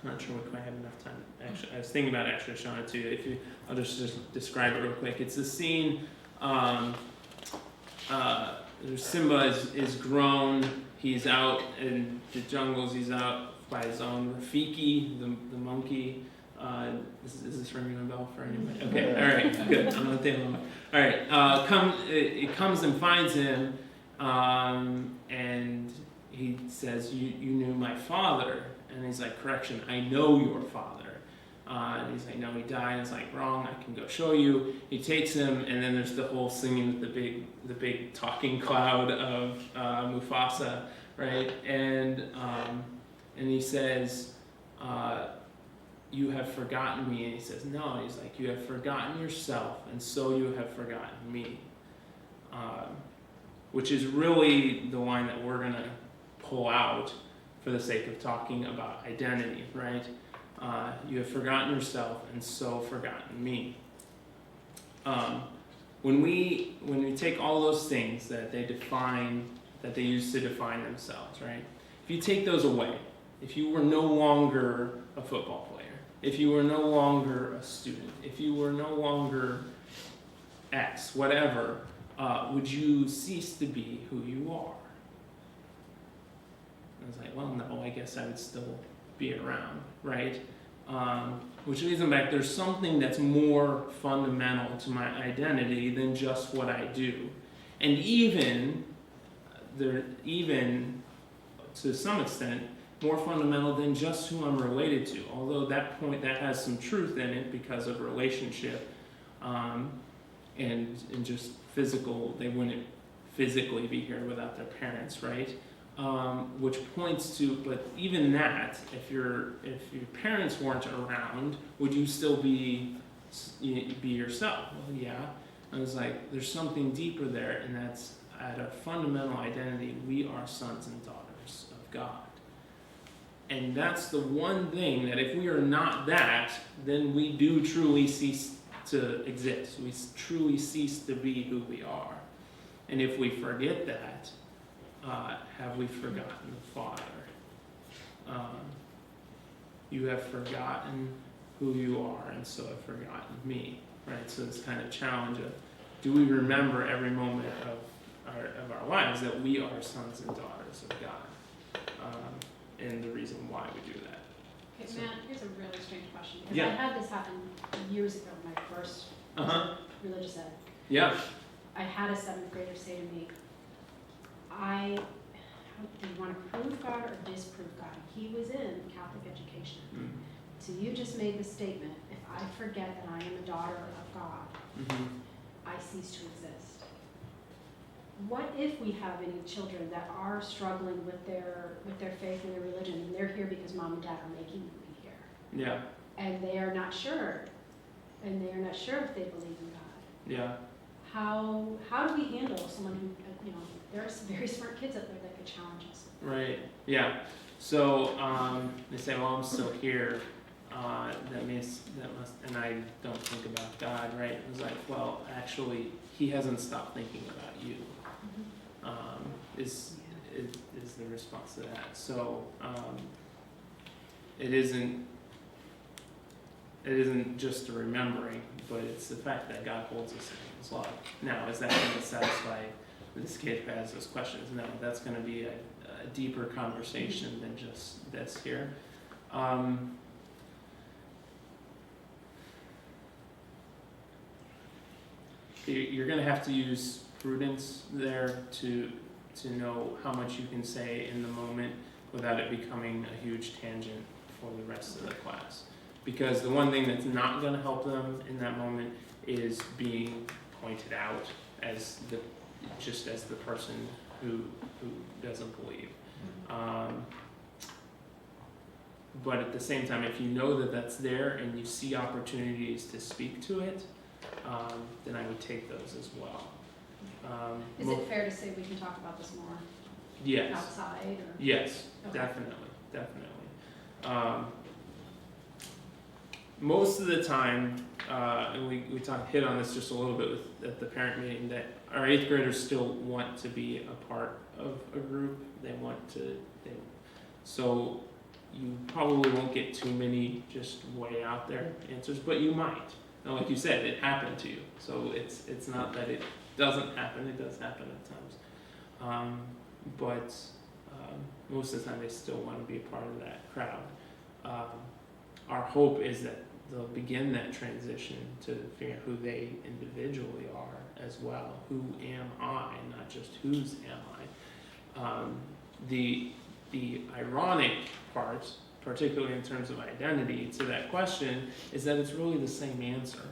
I'm not sure we quite have enough time. Actually, I was thinking about actually showing it to you. I'll just describe it real quick. It's the scene. Simba is grown. He's out in the jungles. He's out by his own. Rafiki, the monkey. Is this ringing a bell for anyone? Okay. All right. Good. I'm not the only one. All right. It comes and finds him, and he says, you knew my father. And he's like, correction, I know your father. And he's like, no, he died. And it's like, wrong, I can go show you. He takes him, and then there's the whole singing with the big talking cloud of Mufasa, right? And he says, you have forgotten me. And he says, no. And he's like, you have forgotten yourself, and so you have forgotten me. Which is really the line that we're going to pull out for the sake of talking about identity, right? You have forgotten yourself and so forgotten me. When we take all those things that they use to define themselves, right? If you take those away, if you were no longer a football player, if you were no longer a student, if you were no longer X, whatever, would you cease to be who you are? I was like, well, no, I guess I would still be around, right? Which leads them back, there's something that's more fundamental to my identity than just what I do. And even to some extent, more fundamental than just who I'm related to. Although that has some truth in it because of relationship, and just physical. They wouldn't physically be here without their parents, right? Which points to, but even that, if your parents weren't around, would you still be yourself? Well, yeah. I was like, there's something deeper there, and that's at a fundamental identity. We are sons and daughters of God. And that's the one thing that if we are not that, then we do truly cease to exist. We truly cease to be who we are. And if we forget that, have we forgotten the Father? You have forgotten who you are, and so have forgotten me. Right? So this kind of challenge of, do we remember every moment of our lives that we are sons and daughters of God? And the reason why we do that. Okay, So- Matt, here's a really strange question, because Yeah. I had this happen years ago when I first religious ed. Yeah. I had a seventh grader say to me, do you want to prove God or disprove God? He was in Catholic education. Mm. So you just made the statement, if I forget that I am a daughter of God, Mm-hmm. I cease to exist. What if we have any children that are struggling with their faith and their religion, and they're here because mom and dad are making them be here, Yeah. and they are not sure, if they believe in God? Yeah. How do we handle someone who, there are some very smart kids out there that could challenge us? Right. Yeah. So they say, well, I'm still here. That must, and I don't think about God, right? It was like, well, actually, He hasn't stopped thinking about you. Is the response to that? So it isn't just a remembering, but it's the fact that God holds us in His love. Now, is that going to satisfy this kid who has those questions? No, that's going to be a deeper conversation than just this here. You're going to have to use prudence there to know how much you can say in the moment without it becoming a huge tangent for the rest of the class. Because the one thing that's not going to help them in that moment is being pointed out as the person who doesn't believe. But at the same time, if you know that that's there and you see opportunities to speak to it, then I would take those as well. Is it fair to say we can talk about this more Yes. outside? Or? Yes, Okay. definitely. Most of the time, and we hit on this just a little bit at the parent meeting, that our 8th graders still want to be a part of a group. So you probably won't get too many just way out there answers, but you might. Now, like you said, it happened to you, so it's not that it doesn't happen. It does happen at times, but most of the time they still want to be a part of that crowd. Our hope is that they'll begin that transition to figure out who they individually are as well. Who am I, not just whose am I? The ironic part, particularly in terms of identity, to that question is that it's really the same answer.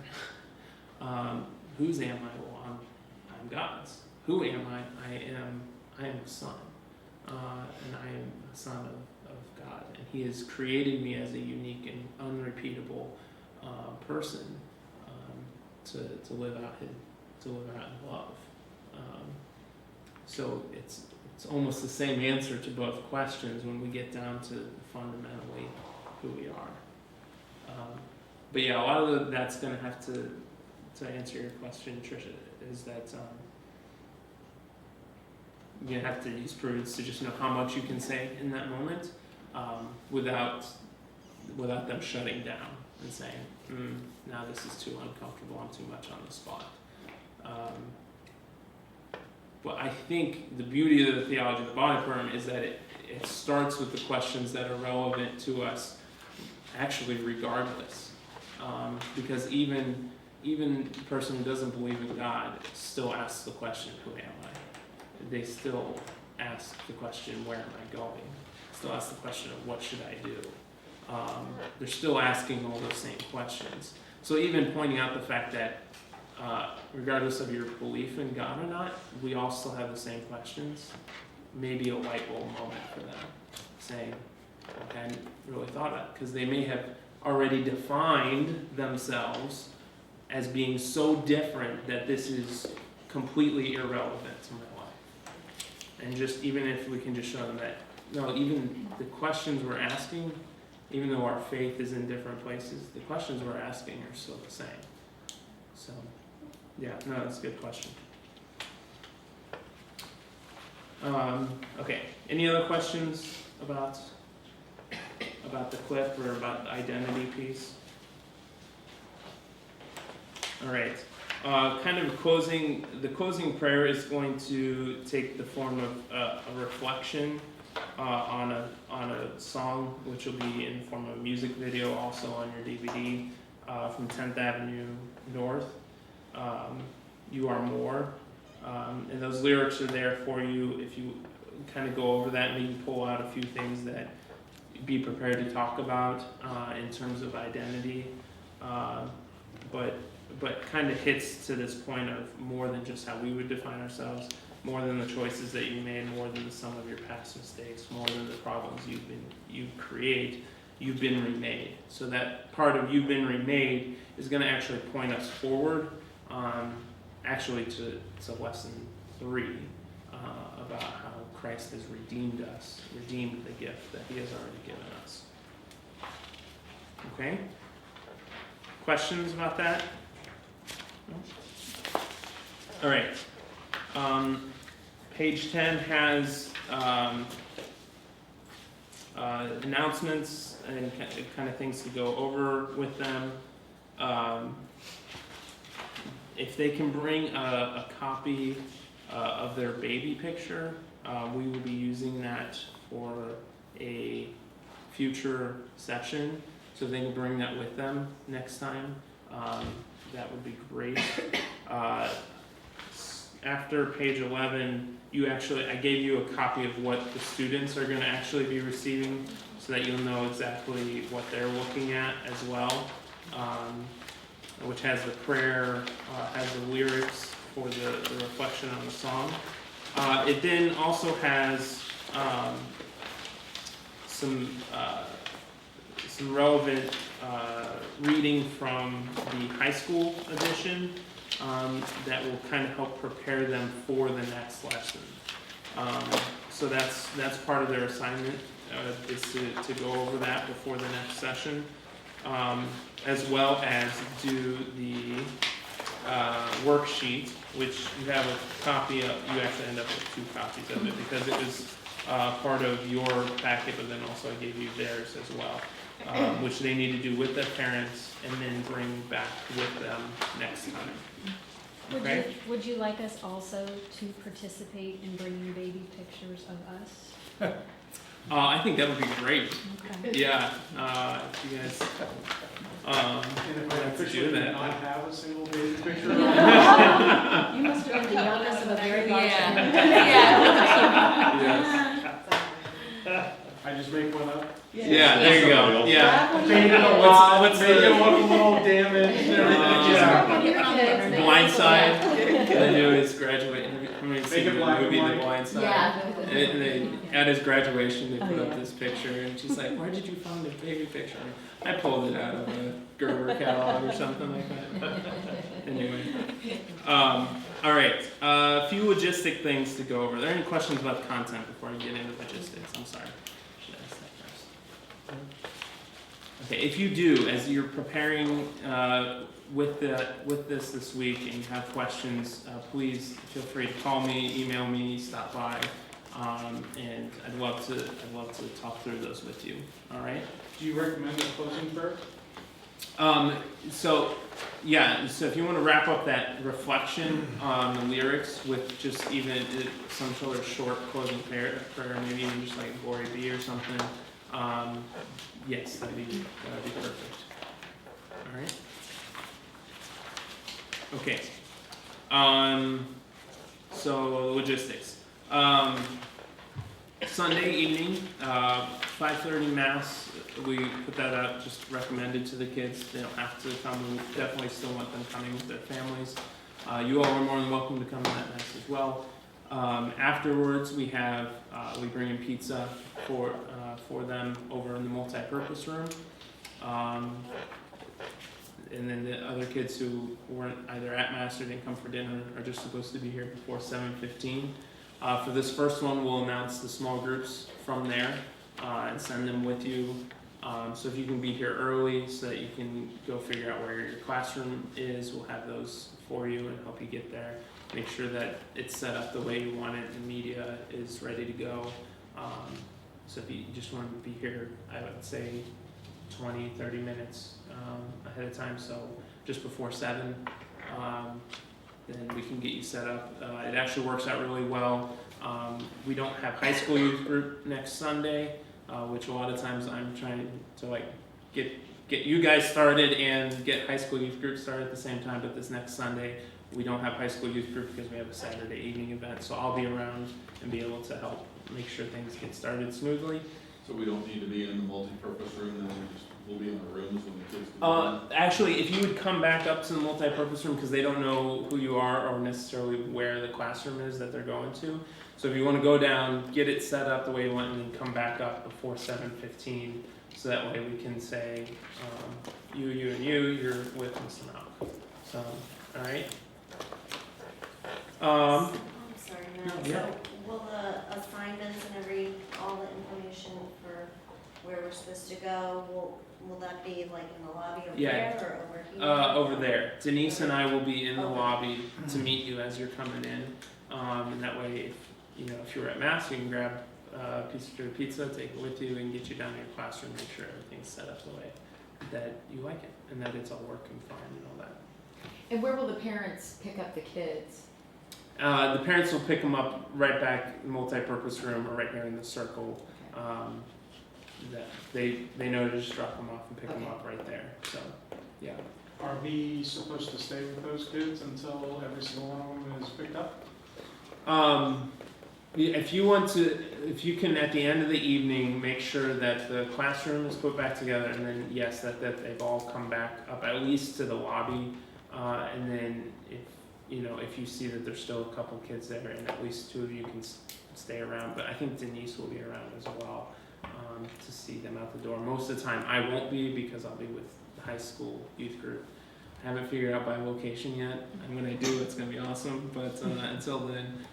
Whose am I? Well, I'm God's. Who am I? I am a son, and I am a son of God, and He has created me as a unique and unrepeatable person to live out in love. So it's almost the same answer to both questions when we get down to fundamentally who we are. But yeah, a lot of that's going to have to answer your question, Tricia, is that you're going to have to use prudence to just know how much you can say in that moment without them shutting down and saying, now this is too uncomfortable, I'm too much on the spot. But I think the beauty of the theology of the body program is that it starts with the questions that are relevant to us, actually regardless. Because even the person who doesn't believe in God still asks the question, who am I? They still ask the question, where am I going? Still ask the question of what should I do? They're still asking all those same questions. So even pointing out the fact that regardless of your belief in God or not, we all still have the same questions, maybe a light bulb moment for them, saying, I hadn't really thought about it, because they may have already defined themselves as being so different that this is completely irrelevant to my life. And just even if we can just show them that, no, even the questions we're asking, even though our faith is in different places, the questions we're asking are still the same. So, yeah, no, that's a good question. Okay, any other questions about the clip or about the identity piece? All right. Kind of the closing prayer is going to take the form of a reflection on a song, which will be in the form of a music video, also on your DVD, from 10th Avenue North. You Are More. And those lyrics are there for you if you kind of go over that, maybe pull out a few things that be prepared to talk about in terms of identity. But kind of hits to this point of more than just how we would define ourselves, more than the choices that you made, more than the sum of your past mistakes, more than the problems you create, you've been remade. So that part of you've been remade is going to actually point us forward, actually to lesson 3 about how Christ has redeemed us, redeemed the gift that he has already given us. Okay? Questions about that? All right. Page 10 has announcements and kind of things to go over with them. If they can bring a copy of their baby picture, we will be using that for a future session. So if they can bring that with them next time, that would be great. After page 11, I gave you a copy of what the students are going to actually be receiving, so that you'll know exactly what they're looking at as well, which has the prayer, has the lyrics for the reflection on the song. It then also has some relevant reading from the high school edition that will kind of help prepare them for the next lesson. So that's part of their assignment, is to go over that before the next session, as well as do the worksheet, which you have a copy of. You actually end up with 2 copies of it because it was part of your packet, but then also I gave you theirs as well, which they need to do with their parents and then bring back with them next time. Okay? Would you like us also to participate in bringing baby pictures of us? I think that would be great. Okay. Yeah, if you guys And if I like to officially do do that. not have a single baby picture. You must have been the youngest of a very large family. Yes. I just make one up. Yeah, there you go. Yeah. Painted a lot, what's made it look a little damaged and everything. Yeah. Blindside. They do his graduation. Make it black and The white. Blindside. Yeah. And they, at his graduation, they put Oh, up yeah. this picture, and she's like, "Where did you find a baby picture?" I pulled it out of a Gerber catalog or something like that. Anyway, all right. A few logistic things to go over. Are there any questions about the content before I get into logistics? I'm sorry. Should I ask that first? Okay. If you do, as you're preparing with this week, and you have questions, please feel free to call me, email me, stop by. And I'd love to talk through those with you. All right. Do you recommend a closing prayer? So if you want to wrap up that reflection on the lyrics with just even some sort of short closing prayer, maybe even just like Glory Be or something. Yes, that'd be perfect. All right. Okay. So logistics. Sunday evening, 5:30 mass. We put that out, just recommended to the kids. They don't have to come. We definitely still want them coming with their families. You all are more than welcome to come to that mass as well. Afterwards, we bring in pizza for them over in the multi-purpose room. And then the other kids who weren't either at mass or didn't come for dinner are just supposed to be here before 7:15. For this first one, we'll announce the small groups from there and send them with you. So if you can be here early so that you can go figure out where your classroom is, we'll have those for you and help you get there. Make sure that it's set up the way you want it, the media is ready to go. So if you just want to be here, I would say 20-30 minutes ahead of time, so just before 7, then we can get you set up. It actually works out really well. We don't have high school youth group next Sunday, which a lot of times I'm trying to get you guys started and get high school youth group started at the same time, but this next Sunday we don't have high school youth group because we have a Saturday evening event, so I'll be around and be able to help make sure things get started smoothly. So we don't need to be in the multi-purpose room, then we'll be in the rooms when the kids do that? Actually, if you would come back up to the multi-purpose room, because they don't know who you are or necessarily where the classroom is that they're going to. So if you want to go down, get it set up the way you want, and then come back up before 7:15, so that way we can say, you, and you're with Mr. Malk. So, all right. I'm sorry, Matt. Yeah. So will the assignments and all the information for where we're supposed to go, will that be like in the lobby over Yeah. there or over here? Over there. Denise and I will be in the lobby to meet you as you're coming in. And that way, if you're at mass, you can grab a piece of pizza, take it with you, and get you down to your classroom, make sure everything's set up the way that you like it, and that it's all working fine and all that. And where will the parents pick up the kids? The parents will pick them up right back in the multi-purpose room or right here in the circle. That they know to just drop them off and pick them up right there. So, yeah. Are we supposed to stay with those kids until every single one of them is picked up? If you can at the end of the evening make sure that the classroom is put back together, and then yes, that they've all come back up at least to the lobby, and then if you see that there's still a couple kids there, and at least 2 of you can stay around. But I think Denise will be around as well to see them out the door. Most of the time I won't be because I'll be with the high school youth group. I haven't figured out by location yet, and when I do, it's gonna be awesome. But until then,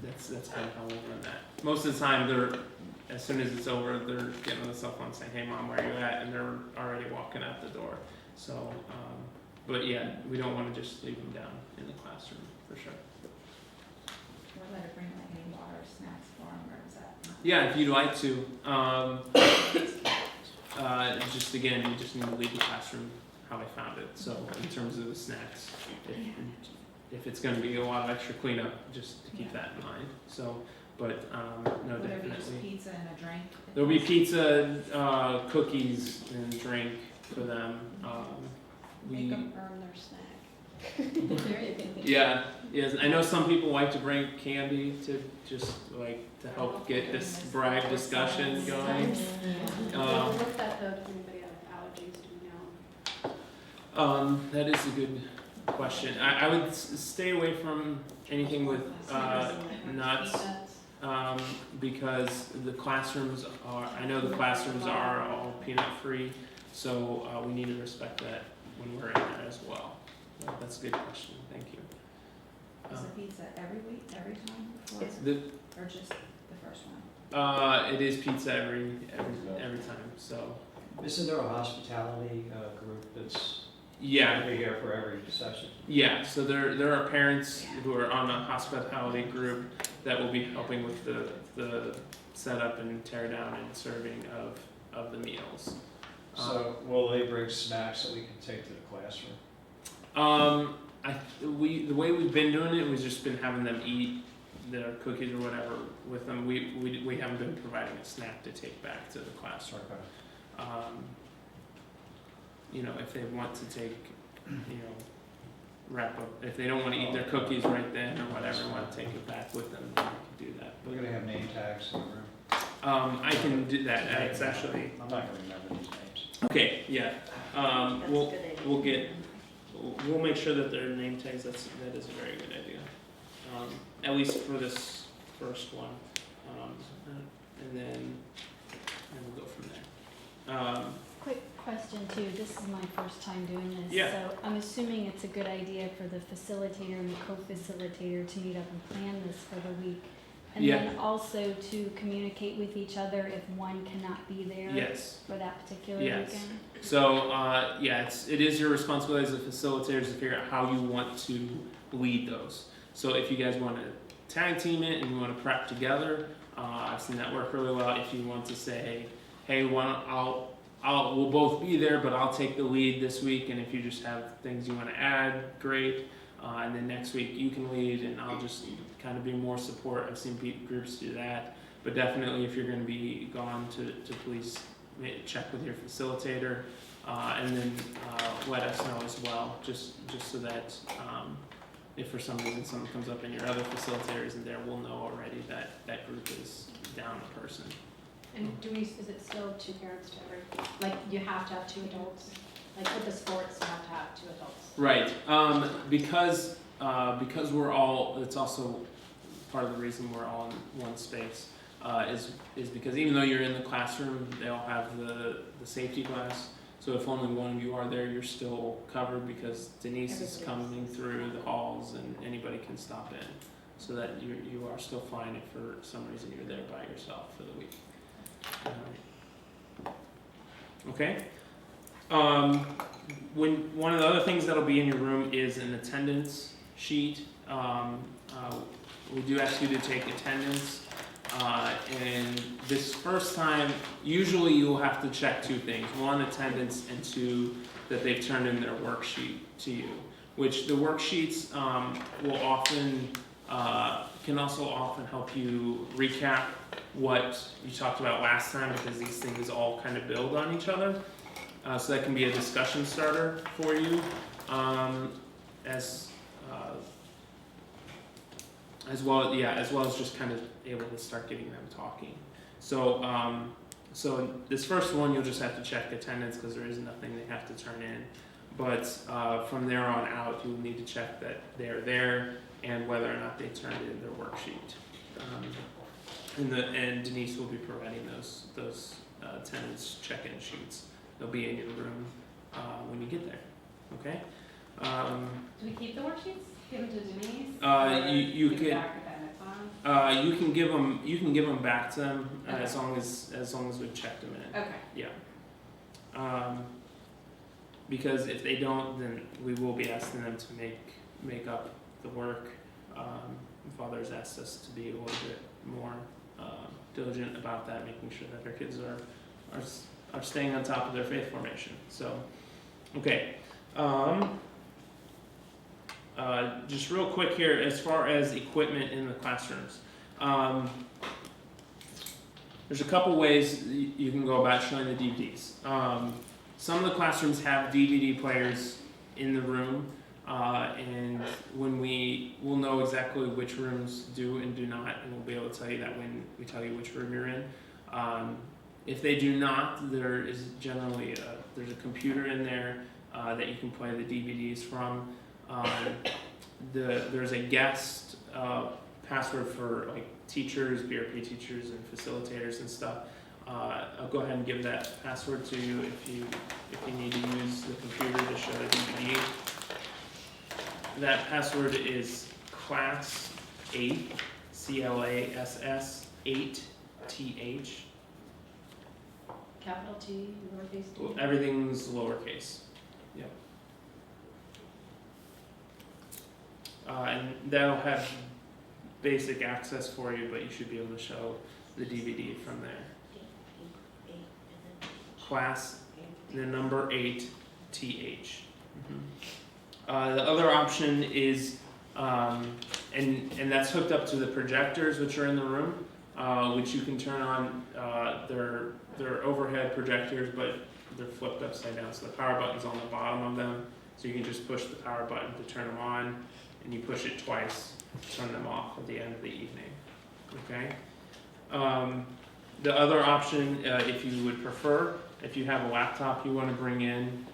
that's kind of how we'll run that. Most of the time, as soon as it's over, they're getting on the cell phone saying, "Hey, Mom, where are you at?" And they're already walking out the door. So, but yeah, we don't want to just leave them down in the classroom for sure. We'll let her bring like any water or snacks for them, or is that not? Yeah, if you'd like to. Just again, you just need to leave the classroom how I found it. So in terms of the snacks, if it's going to be a lot of extra cleanup, just to keep that in mind. So, but no, Will there be just definitely. pizza and a drink? There'll be pizza, cookies, and drink for them. Make them earn their snack. Yeah, yes. I know some people like to bring candy to just to help get this brag discussion going. What's that though, does anybody have allergies, do we know? That is a good question. I would stay away from anything with nuts, because the classrooms I know the classrooms are all peanut free, so we need to respect that when we're in there as well. That's a good question, thank you. Is the pizza every week, every time before, or just the first one? It is pizza every time, so. Isn't there a hospitality group that's Yeah, gonna be here for every session? yeah, so there are parents who are on a hospitality group that will be helping with the setup and tear down and serving of the meals. So will they bring snacks that we can take to the classroom? The way we've been doing it, we've just been having them eat their cookies or whatever with them. We haven't been providing a snack to take back to the classroom. Okay. If they want to take, wrap up. If they don't want to eat their cookies right then or whatever, want to take it back with them, then we can do that. We're gonna have name tags in the room. I can do that. It's actually I'm not gonna remember these names. okay. Yeah. That's a We'll good idea. we'll make sure that their name tags. That is a very good idea. At least for this first one, and then we'll go from there. Quick question too, this is my first time doing this. Yeah. So I'm assuming it's a good idea for the facilitator and the co-facilitator to meet up and plan this for the week. And Yeah. then also to communicate with each other if one cannot be there Yes. for that particular Yes. weekend. So it is your responsibility as a facilitator to figure out how you want to lead those. So if you guys want to tag team it and you want to prep together, I've seen that work really well. If you want to say, hey, we'll both be there, but I'll take the lead this week, and if you just have things you want to add, great. And then next week you can lead, and I'll just kind of be more support. I've seen groups do that, but definitely if you're going to be gone, to please check with your facilitator, and then let us know as well, just so that if for some reason something comes up and your other facilitator isn't there, we'll know already that that group is down a person. And is it still 2 parents to every, like you have to have 2 adults? Like with the sports, you have to have 2 adults. Right, because we're all, it's also part of the reason we're all in one space, is because even though you're in the classroom, they all have the safety glass. So if only one of you are there, you're still covered because Denise is coming through the halls and anybody can stop in. So that you are still fine if for some reason you're there by yourself for the week. Okay. One of the other things that'll be in your room is an attendance sheet. We do ask you to take attendance. And this first time, usually you'll have to check 2 things. 1, attendance, and 2, that they've turned in their worksheet to you. Which the worksheets will often, can also often help you recap what you talked about last time, because these things all kind of build on each other. So that can be a discussion starter for you, as well as just kind of able to start getting them talking. So this first one, you'll just have to check attendance because there is nothing they have to turn in. But from there on out, you'll need to check that they're there and whether or not they turned in their worksheet. And Denise will be providing those attendance check-in sheets. They'll be in your room when you get there. Okay. Do we keep the worksheets? Give them to Denise? You Give could. it back at that next one? You can give them back to them as long as we've checked them in. Okay. Yeah. Because if they don't, then we will be asking them to make up the work. Father's asked us to be a little bit more diligent about that, making sure that our kids are staying on top of their faith formation. So, okay. Just real quick here, as far as equipment in the classrooms. There's a couple ways you can go about showing the DVDs. Some of the classrooms have DVD players in the room, and we'll know exactly which rooms do and do not, and we'll be able to tell you that when we tell you which room you're in. If they do not, there is generally there's a computer in there that you can play the DVDs from. There's a guest password for like teachers, BRP teachers, and facilitators and stuff. I'll go ahead and give that password to you if you need to use the computer to show the DVD. That password is class 8, CLASS 8TH. Capital T, lowercase t. Well, everything's lowercase. Yep. And that'll have basic access for you, but you should be able to show the DVD from there. Class, the number 8, TH. The other option is, and that's hooked up to the projectors which are in the room, which you can turn on. They're overhead projectors, but they're flipped upside down, so the power button's on the bottom of them, So you can just push the power button to turn them on, and you push it twice to turn them off at the end of the evening. Okay? The other option, if you would prefer, if you have a laptop you want to bring in,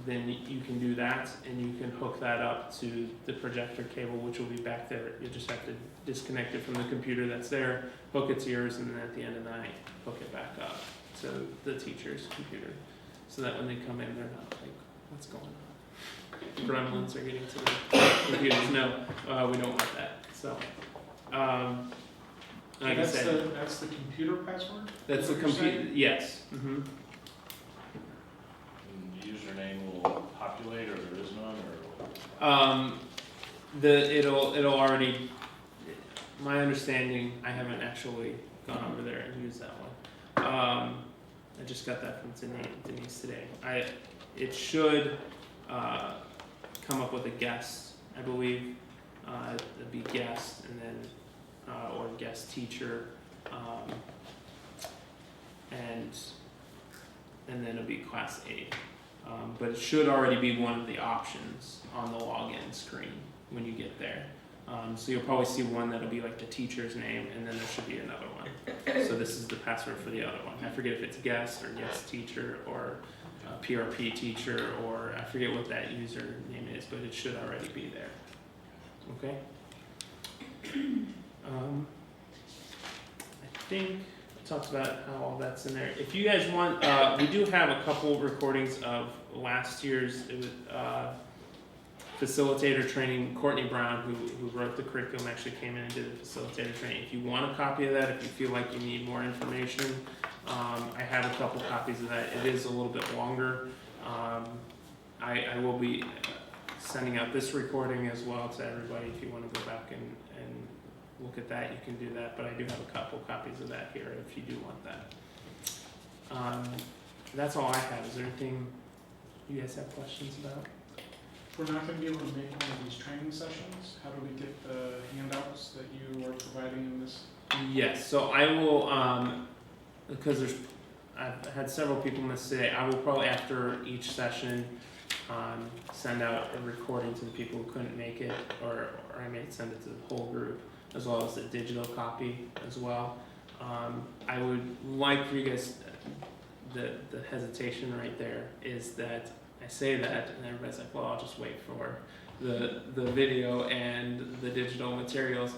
then you can do that, and you can hook that up to the projector cable, which will be back there. You just have to disconnect it from the computer that's there, hook it to yours, and then at the end of the night, hook it back up to the teacher's computer, so that when they come in, they're not like, what's going on? Gremlins are getting to the computers. No, we don't want that. So, like I said, That's the computer password? that's the Is that what you're computer. saying? Yes. Mm-hmm. And the username will populate, or there is none, or? It'll already. My understanding, I haven't actually gone over there and used that one. I just got that from Denise today. It should come up with a guest, I believe. It'd be guest, and then or guest teacher, and then it'll be class 8. But it should already be one of the options on the login screen when you get there. So you'll probably see one that'll be like the teacher's name, and then there should be another one. So this is the password for the other one. I forget if it's guest or guest teacher or PRP teacher, or I forget what that username is, but it should already be there. Okay? I think I talked about how all that's in there. If you guys want, we do have a couple recordings of last year's facilitator training. Courtney Brown, who wrote the curriculum, actually came in and did the facilitator training. If you want a copy of that, if you feel like you need more information, I have a couple copies of that. It is a little bit longer. I will be sending out this recording as well to everybody. If you want to go back and look at that, you can do that. But I do have a couple copies of that here if you do want that. That's all I have. Is there anything you guys have questions about? We're not gonna be able to make one of these training sessions. How do we get the handouts that you are providing in this? Yes, so I will, because I've had several people miss today, I will probably after each session, send out a recording to the people who couldn't make it, or I may send it to the whole group, as well as a digital copy as well. I would like for you guys, the hesitation right there is that I say that, and everybody's like, well, I'll just wait for the video and the digital materials.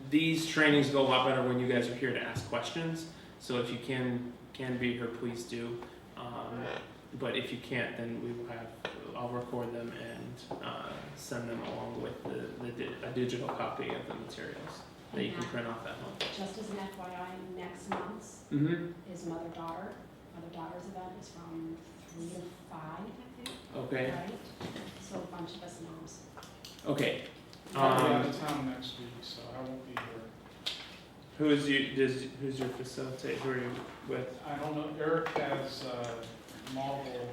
These trainings go a lot better when you guys are here to ask questions. So if you can be here, please do. But if you can't, then I'll record them and send them along with a digital copy of the materials that you can print off at home. Just as an FYI, next month's is mother-daughter. Mother-daughter's event is from 3 to 5, I think. Okay. Right? So a bunch of us moms. Okay. I'll be out of town next week, so I won't be here. Who's your facilitator? Who are you with? I don't know, Eric has multiple,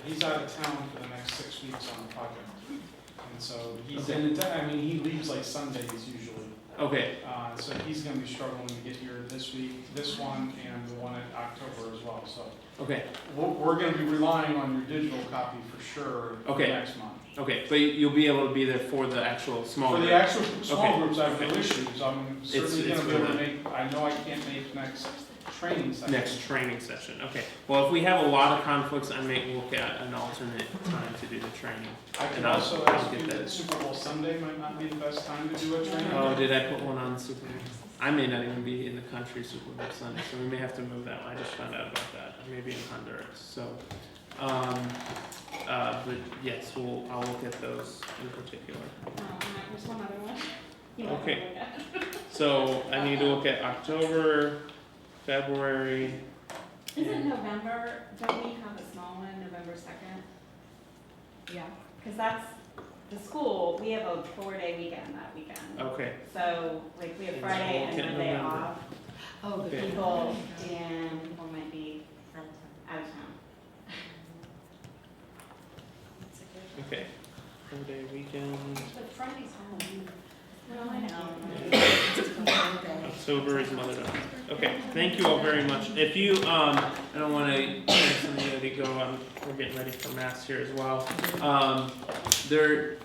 he's out of town for the next 6 weeks on a project. And so he's he leaves like Sundays usually. Okay. So he's gonna be struggling to get here this week, this one and the one in October as well, so. Okay. We're gonna be relying on your digital copy for sure Okay. next month. Okay, but you'll be able to be there for the actual small For group. the actual small Okay. groups, I have no Okay. issues, I'm certainly it's gonna be able to for make, I know I can't make next training session. Next training session. Okay. Well, if we have a lot of conflicts, I may look at an alternate time to do the training. I can and I'll- also I'll ask get you that. that Super Bowl Sunday might not be the best time to do a training. Oh, did I put one on Super Bowl? I may not even be in the country Super Bowl Sunday, so we may have to move that one. I just found out about that. I may be in Honduras. So, but yes, I'll look at those in particular. There's one other one. You might Okay. wanna look So I need to look at October, February. at. Is it November? Don't we have a small one, November 2nd? Yeah, because that's the school, we have a 4-day weekend that weekend. Okay. So, like, we have And Friday we'll and get Monday November. off. Oh, the Okay. People might be out of town. That's a good one. Okay. 4-day weekend. But Friday's Halloween. Well, I know. October is Mother Day. Okay, thank you all very much. If you, I don't want to, some of you to go, we're getting ready for mass here as well. There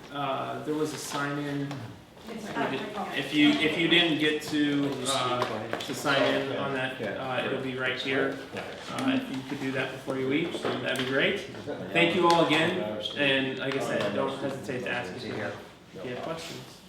was a sign-in. If you didn't get to sign in on that, it'll be right here. If you could do that before you leave, that'd be great. Thank you all again, and like I said, don't hesitate to ask if you have questions.